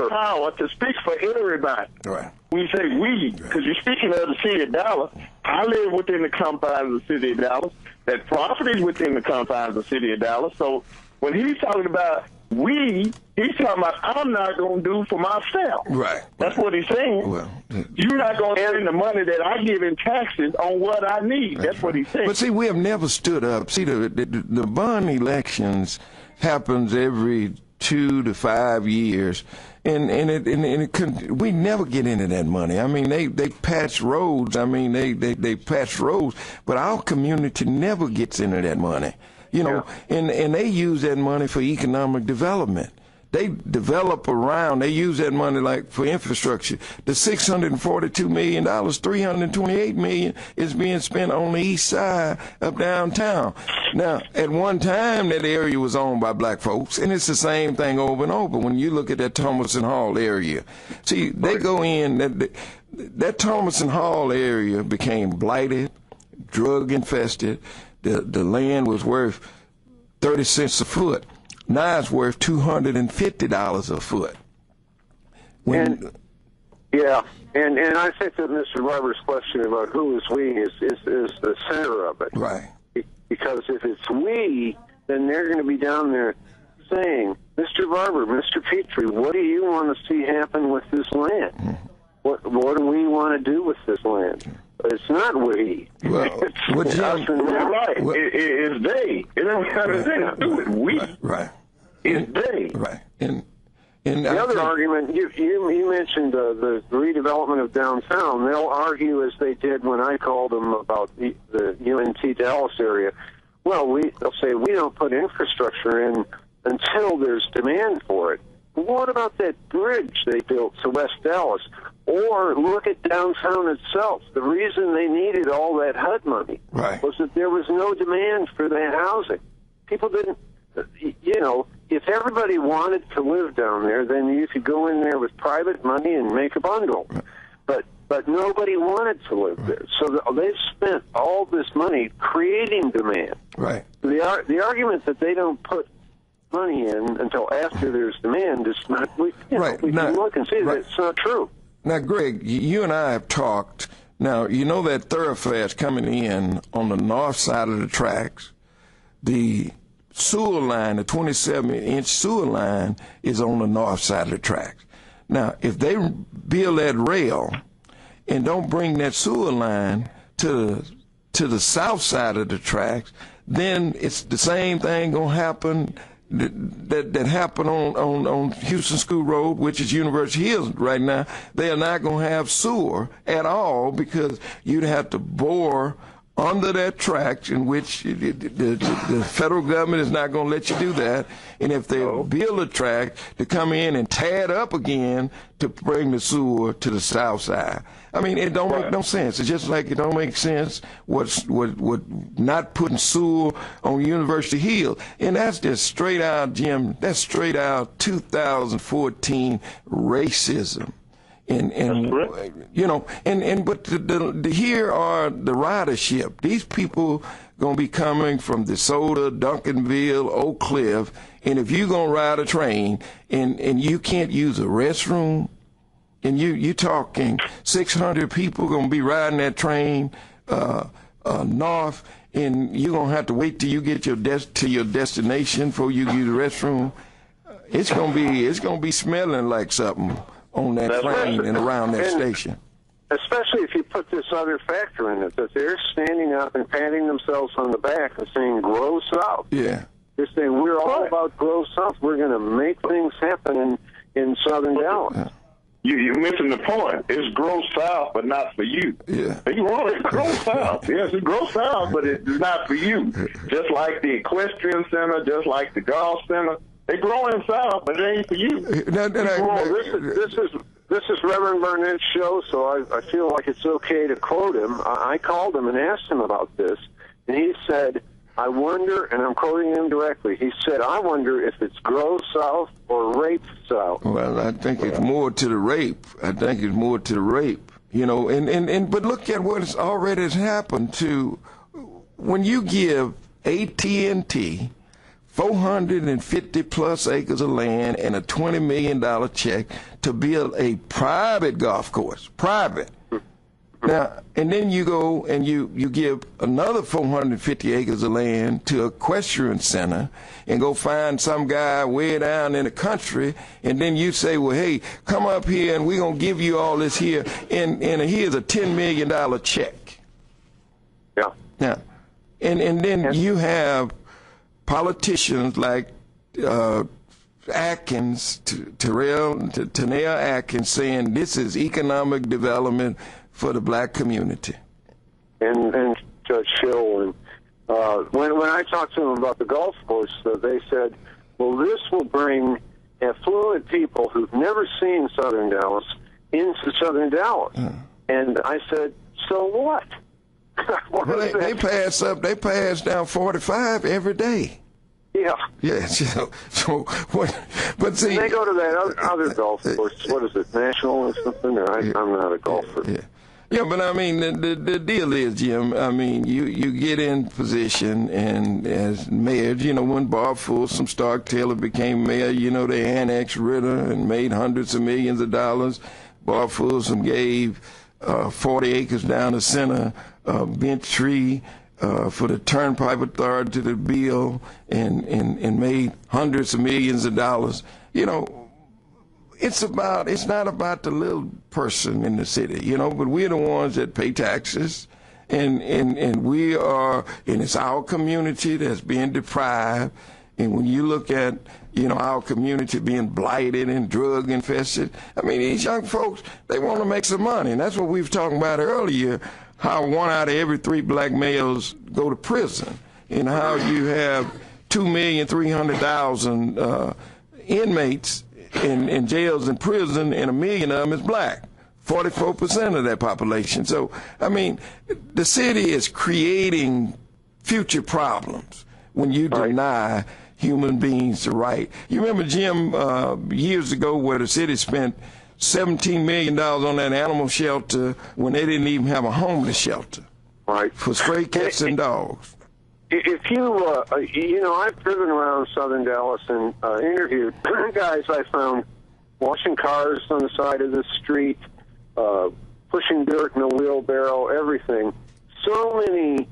power to speak for everybody? Right. When you say we, because you're speaking of the city of Dallas, I live within the confines of the city of Dallas. That property is within the confines of the city of Dallas. So when he's talking about we, he's talking about I'm not going to do for myself. Right. That's what he's saying. Well, you're not going to spend the money that I give in taxes on what I need. That's what he's saying. But see, we have never stood up. See, the bond elections happens every 2 to 5 years. We never get into that money. I mean, they patch roads. I mean, they patch roads, but our community never gets into that money. You know, and they use that money for economic development. They develop around. They use that money like for infrastructure. The $642 million, $328 million is being spent on the east side of downtown. Now, at one time, that area was owned by black folks, and it's the same thing over and over. When you look at that Thomason Hall area, see, they go in. That Thomason Hall area became blighted, drug infested. The land was worth 30 cents a foot. Now it's worth $250 a foot. And I think that Mr. Barber's question about who is we is the center of it. Right. Because if it's we, then they're going to be down there saying, Mr. Barber, Mr. Pitre, what do you want to see happen with this land? Mm-hmm. What do we want to do with this land? It's not we. Well, it's us and them. Right. It's they. It don't have anything to do with we. Right. It's they. Right. And the other argument, you mentioned the redevelopment of downtown. They'll argue, as they did when I called them about the UNT Dallas area. Well, they'll say we don't put infrastructure in until there's demand for it. What about that bridge they built to West Dallas? Or look at downtown itself. The reason they needed all that HUD money was that there was no demand for that housing. People didn't, if everybody wanted to live down there, then you could go in there with private money and make a bundle. But nobody wanted to live there. So they've spent all this money creating demand. Right. The argument that they don't put money in until after there's demand is not, we can look and see that it's not true. Now, Greg, you and I have talked. Now, you know that thoroughfare's coming in on the north side of the tracks. The sewer line, the 27-inch sewer line, is on the north side of the tracks. Now, if they build that rail and don't bring that sewer line to the south side of the tracks, then it's the same thing gonna happen that happened on Houston School Road, which is University Hills right now. They are not going to have sewer at all because you'd have to bore under that track, in which the federal government is not going to let you do that. And if they build a track to come in and tear it up again to bring the sewer to the south side. I mean, it don't make no sense. It's just like it don't make sense what not putting sewer on University Hill. And that's just straight out, Jim, that's straight out 2014 racism. But here are the ridership. These people gonna be coming from DeSoto, Duncanville, Oak Cliff, and if you gonna ride a train and you can't use a restroom, and you talking 600 people gonna be riding that train north, and you're gonna have to wait till you get to your destination before you use the restroom. It's gonna be smelling like something on that train and around that station. Especially if you put this other factor in it, that they're standing up and patting themselves on the back and saying, "Grow South." Yeah. They're saying, "We're all about Grow South. We're going to make things happen in Southern Dallas." Yeah. You're missing the point. It's Grow South, but not for you. Yeah. You want it Grow South. Yes, it's Grow South, but it's not for you. Just like the equestrian center, just like the golf center. They growing South, but it ain't for you. This is Reverend Barnett's show, so I feel like it's okay to quote him. I called him and asked him about this, and he said, "I wonder," and I'm quoting him directly, he said, "I wonder if it's Grow South or Rape South." Well, I think it's more to the rape. You know, but look at what has already happened to when you give AT&T 450 plus acres of land and a $20 million check to build a private golf course, private. Now, and then you go and you give another 450 acres of land to a equestrian center and go find some guy way down in the country, and then you say, well, hey, come up here and we're going to give you all this here, and here's a $10 million check. Yeah. Now, and then you have politicians like Atkins, Tanea Atkins, saying this is economic development for the black community. And Judge Hill, and when I talked to them about the golf course, they said, well, this will bring affluent people who've never seen Southern Dallas into Southern Dallas. And I said, so what? Well, they pass down 45 every day. Yeah. Yeah. So what? But see, and they go to that other golf course. What is it, National or something? Or I'm not a golfer. Yeah. Yeah, but I mean, the deal is, Jim, I mean, you get in position, and as mayor, you know, when Bob Folsom Stark Taylor became mayor, you know, they annexed Ritter and made hundreds of millions of dollars. Bob Folsom gave 40 acres down the center, Bent Tree, for the Turnpike Authority to build, and made hundreds of millions of dollars. You know, it's not about the little person in the city, you know, but we're the ones that pay taxes, and it's our community that's being deprived. And when you look at, you know, our community being blighted and drug infested, I mean, these young folks, they want to make some money, and that's what we were talking about earlier, how 1 out of every 3 black males go to prison, and how you have 2,300,000 inmates in jails and prison, and 1 million of them is black, 44% of that population. So, I mean, the city is creating future problems when you deny human beings the right. You remember, Jim, years ago where the city spent $17 million on that animal shelter when they didn't even have a homeless shelter. Right. For stray cats and dogs. If you, you know, I've driven around Southern Dallas and interviewed guys I found washing cars on the side of the street, pushing dirt in a wheelbarrow, everything. So many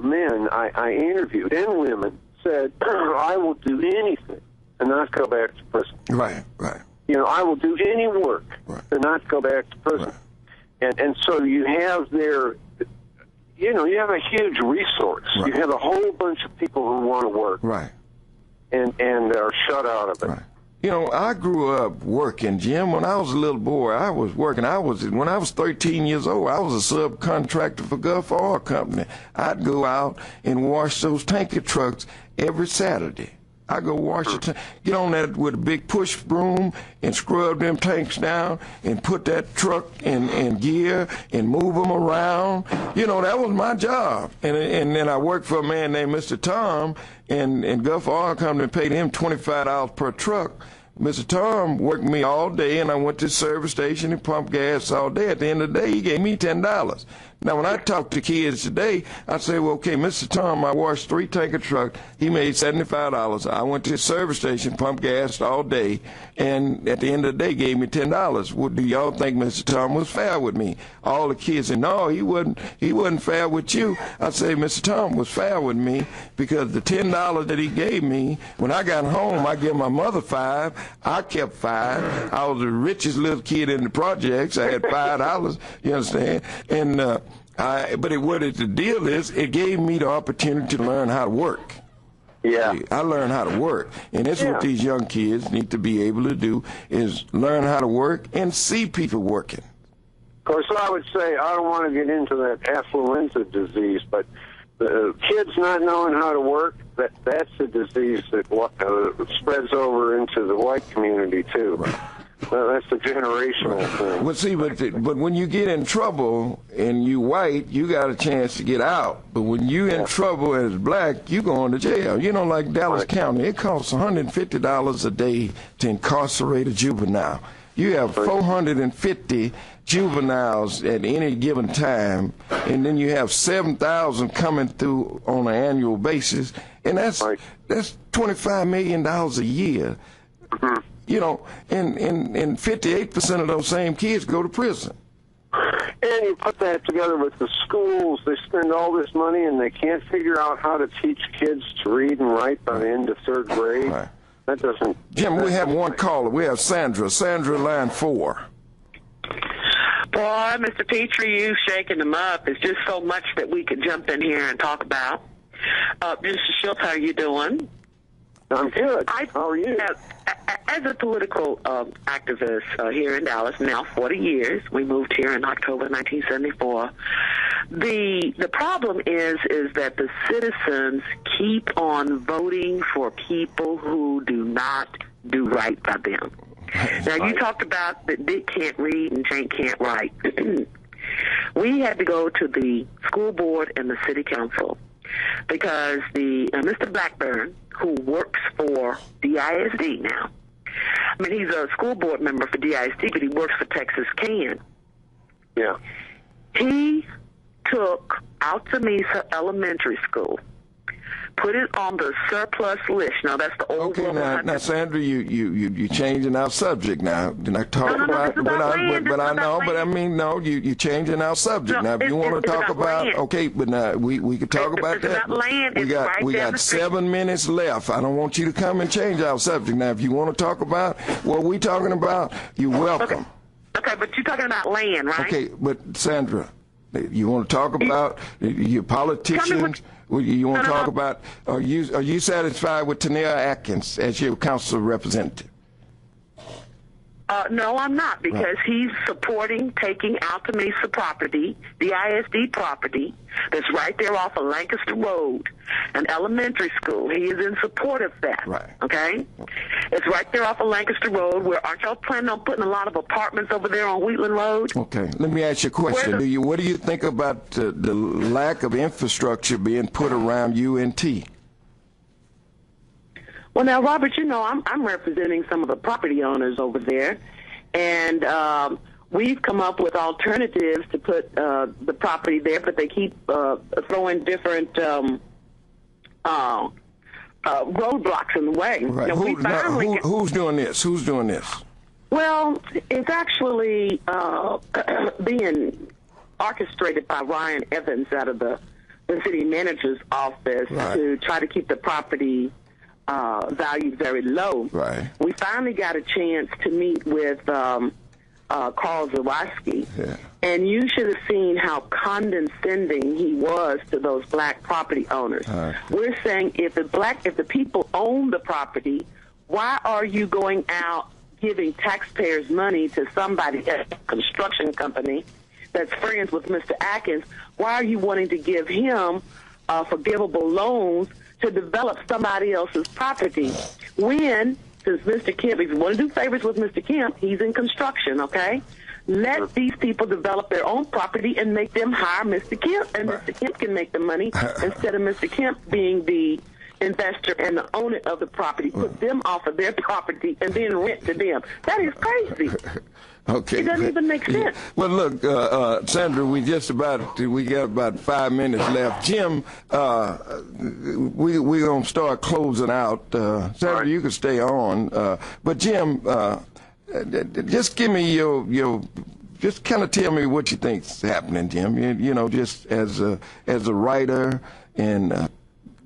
men I interviewed, and women, said, I will do anything and not go back to prison. Right, right. You know, I will do any work and not go back to prison. Right. And so you have there, you know, you have a huge resource. Right. You have a whole bunch of people who want to work. Right. And are shut out of it. Right. You know, I grew up working, Jim. When I was a little boy, I was working. When I was 13 years old, I was a subcontractor for Gulf Oil Company. I'd go out and wash those tanker trucks every Saturday. I go wash the tank, get on that with a big push broom and scrub them tanks down and put that truck in gear and move them around. You know, that was my job. And then I worked for a man named Mr. Tom, and Gulf Oil Company paid him $25 per truck. Mr. Tom worked me all day, and I went to the service station and pumped gas all day. At the end of the day, he gave me $10. Now, when I talk to kids today, I say, well, okay, Mr. Tom, I washed 3-tanker truck. He made $75. I went to the service station, pumped gas all day, and at the end of the day gave me $10. Well, do y'all think Mr. Tom was fair with me? All the kids say, no, he wasn't fair with you. I say, Mr. Tom was fair with me because the $10 that he gave me, when I got home, I gave my mother $5. I kept $5. I was the richest little kid in the projects. I had $5. You understand? And what the deal is, it gave me the opportunity to learn how to work. Yeah. I learned how to work. And that's what these young kids need to be able to do, is learn how to work and see people working. Of course, I would say, I don't want to get into that affluenza disease, but the kids not knowing how to work, that's a disease that spreads over into the white community, too. Right. That's a generational thing. Well, see, but when you get in trouble and you white, you got a chance to get out. But when you in trouble as black, you going to jail. You know, like Dallas County, it costs $150 a day to incarcerate a juvenile. You have 450 juveniles at any given time, and then you have 7,000 coming through on an annual basis, and that's $25 million a year. Mm-hmm. You know, and 58% of those same kids go to prison. And you put that together with the schools. They spend all this money, and they can't figure out how to teach kids to read and write by the end of 3rd grade. Right. That doesn't... Jim, we have one caller. We have Sandra. Sandra, line 4. Boy, Mr. Pitre, you shaking them up. It's just so much that we could jump in here and talk about. Mr. Schultz, how are you doing? I'm good. How are you? As a political activist here in Dallas, now 40 years, we moved here in October 1974. The problem is that the citizens keep on voting for people who do not do right by them. Now, you talked about that Dick can't read and Jane can't write. We had to go to the school board and the city council because Mr. Blackburn, who works for DISD now, I mean, he's a school board member for DISD, but he works for Texas Can. Yeah. He took Altamesa Elementary School, put it on the surplus list. Now, that's the old one. Okay, now, Sandra, you changing our subject now. Did I talk about? You changing our subject now. If you want to talk about, land. Okay, but now we could talk about that. Land. We got 7 minutes left. I don't want you to come and change our subject now. If you want to talk about what we talking about, you're welcome. Okay, but you're talking about land, right? Okay, but Sandra, you want to talk about your politicians? You want to talk about, are you satisfied with Tanea Atkins as your council representative? No, I'm not, because he's supporting taking Altamesa property, the ISD property, that's right there off of Lancaster Road, an elementary school. He is in support of that. Right. Okay? It's right there off of Lancaster Road, where aren't y'all planning on putting a lot of apartments over there on Wheatland Road? Okay. Let me ask you a question. What do you think about the lack of infrastructure being put around UNT? Well, now, Robert, you know, I'm representing some of the property owners over there, and we've come up with alternatives to put the property there, but they keep throwing different roadblocks in the way. Right. Now, who's doing this? Who's doing this? Well, it's actually being orchestrated by Ryan Evans out of the city manager's office to try to keep the property valued very low. Right. We finally got a chance to meet with Carl Zawadzki, and you should have seen how condescending he was to those black property owners. We're saying if the people own the property, why are you going out giving taxpayers money to somebody, a construction company that's friends with Mr. Atkins? Why are you wanting to give him forgivable loans to develop somebody else's property when, since Mr. Kemp, if you want to do favors with Mr. Kemp, he's in construction, okay? Let these people develop their own property and make them hire Mr. Kemp, and Mr. Kemp can make the money instead of Mr. Kemp being the investor and the owner of the property, put them off of their property, and then rent to them. That is crazy. Okay. It doesn't even make sense. Well, look, Sandra, we got about 5 minutes left. Jim, we're going to start closing out. Sandra, you can stay on. But Jim, just give me just kind of tell me what you think's happening, Jim. You know, just as a writer and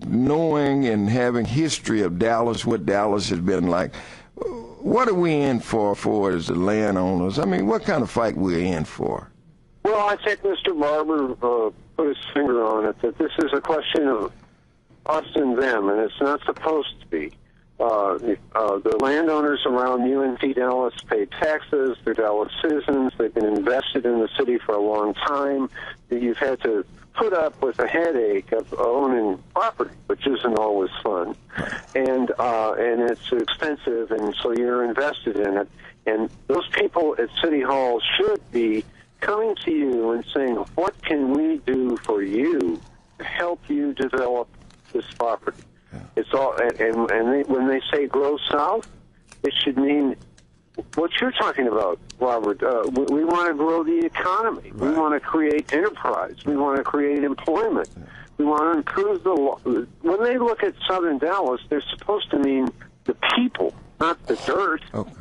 knowing and having history of Dallas, what Dallas has been like. What are we in for as the landowners? I mean, what kind of fight we're in for? Well, I think Mr. Barber put his finger on it, that this is a question of us and them, and it's not supposed to be. The landowners around UNT Dallas pay taxes. They're Dallas citizens. They've been invested in the city for a long time. You've had to put up with the headache of owning property, which isn't always fun, and it's expensive, and so you're invested in it. And those people at City Hall should be coming to you and saying, "What can we do for you to help you develop this property?" It's all, and when they say grow south, it should mean what you're talking about, Robert. We want to grow the economy. Right. We want to create enterprise. We want to create employment. We want to improve the law. When they look at Southern Dallas, they're supposed to mean the people, not the dirt. Okay.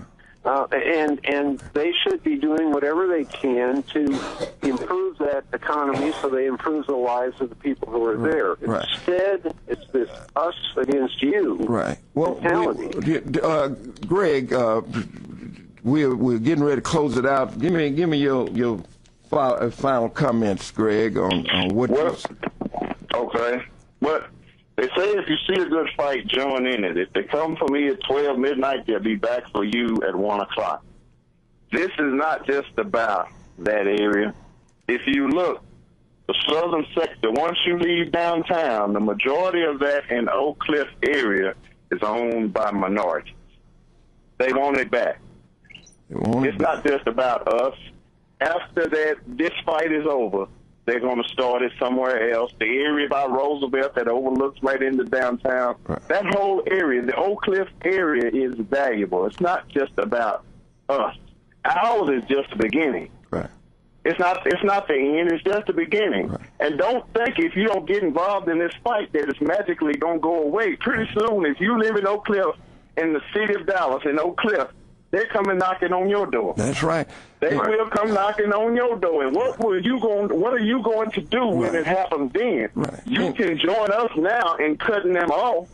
And they should be doing whatever they can to improve that economy so they improve the lives of the people who are there. Right. Instead, it's this us against you. Right. Well, Greg, we're getting ready to close it out. Give me your final comments, Greg, on what. Well, okay. Well, they say if you see a good fight, join in it. If they come for me at 12 midnight, they'll be back for you at 1 o'clock. This is not just about that area. If you look, the southern sector, once you leave downtown, the majority of that in Oak Cliff area is owned by minorities. They want it back. It's not just about us. After this fight is over, they're going to start it somewhere else. The area by Roosevelt that overlooks right into downtown, that whole area, the Oak Cliff area, is valuable. It's not just about us. Ours is just the beginning. Right. It's not the end. It's just the beginning. Right. And don't think if you don't get involved in this fight that it's magically going to go away. Pretty soon, if you live in Oak Cliff, in the city of Dallas, in Oak Cliff, they're coming knocking on your door. That's right. They will come knocking on your door. And what are you going to do when it happens then? Right. You can join us now in cutting them off,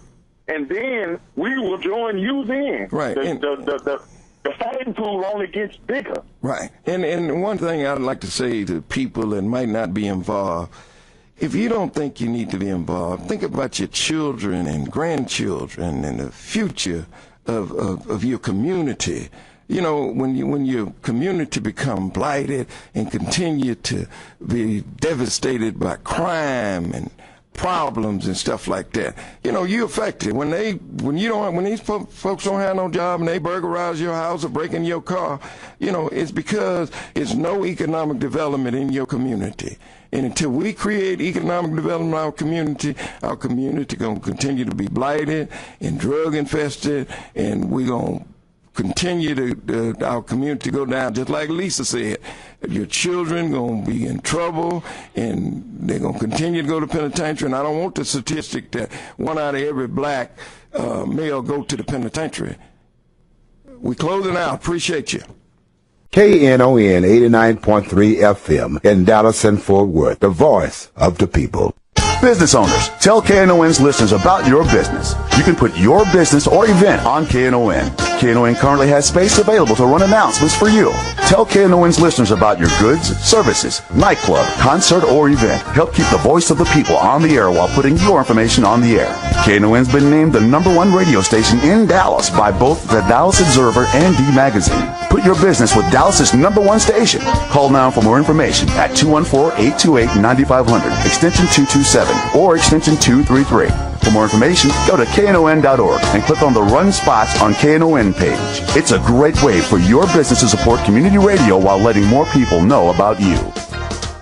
and then we will join you then. Right. The fighting pool only gets bigger. Right. And one thing I'd like to say to people that might not be involved, if you don't think you need to be involved, think about your children and grandchildren and the future of your community. You know, when your community become blighted and continue to be devastated by crime and problems and stuff like that, you know, you're affected. When these folks don't have no job and they burglarize your house or break in your car, you know, it's because it's no economic development in your community. And until we create economic development in our community going to continue to be blighted and drug infested, and we're going to continue our community to go down. Just like Lisa said, your children going to be in trouble, and they're going to continue to go to penitentiary. And I don't want the statistic that 1 out of every black male go to the penitentiary. We closing out. Appreciate you. KNON 89.3 FM in Dallas and Fort Worth, the voice of the people. Business owners, tell KNON's listeners about your business. You can put your business or event on KNON. KNON currently has space available to run announcements for you. Tell KNON's listeners about your goods, services, nightclub, concert, or event. Help keep the voice of the people on the air while putting your information on the air. KNON's been named the #1 radio station in Dallas by both the Dallas Observer and D Magazine. Put your business with Dallas's #1 station. Call now for more information at 214-828-9500, extension 227, or extension 233. For more information, go to KNON.org and click on the Run Spots on KNON page. It's a great way for your business to support community radio while letting more people know about you.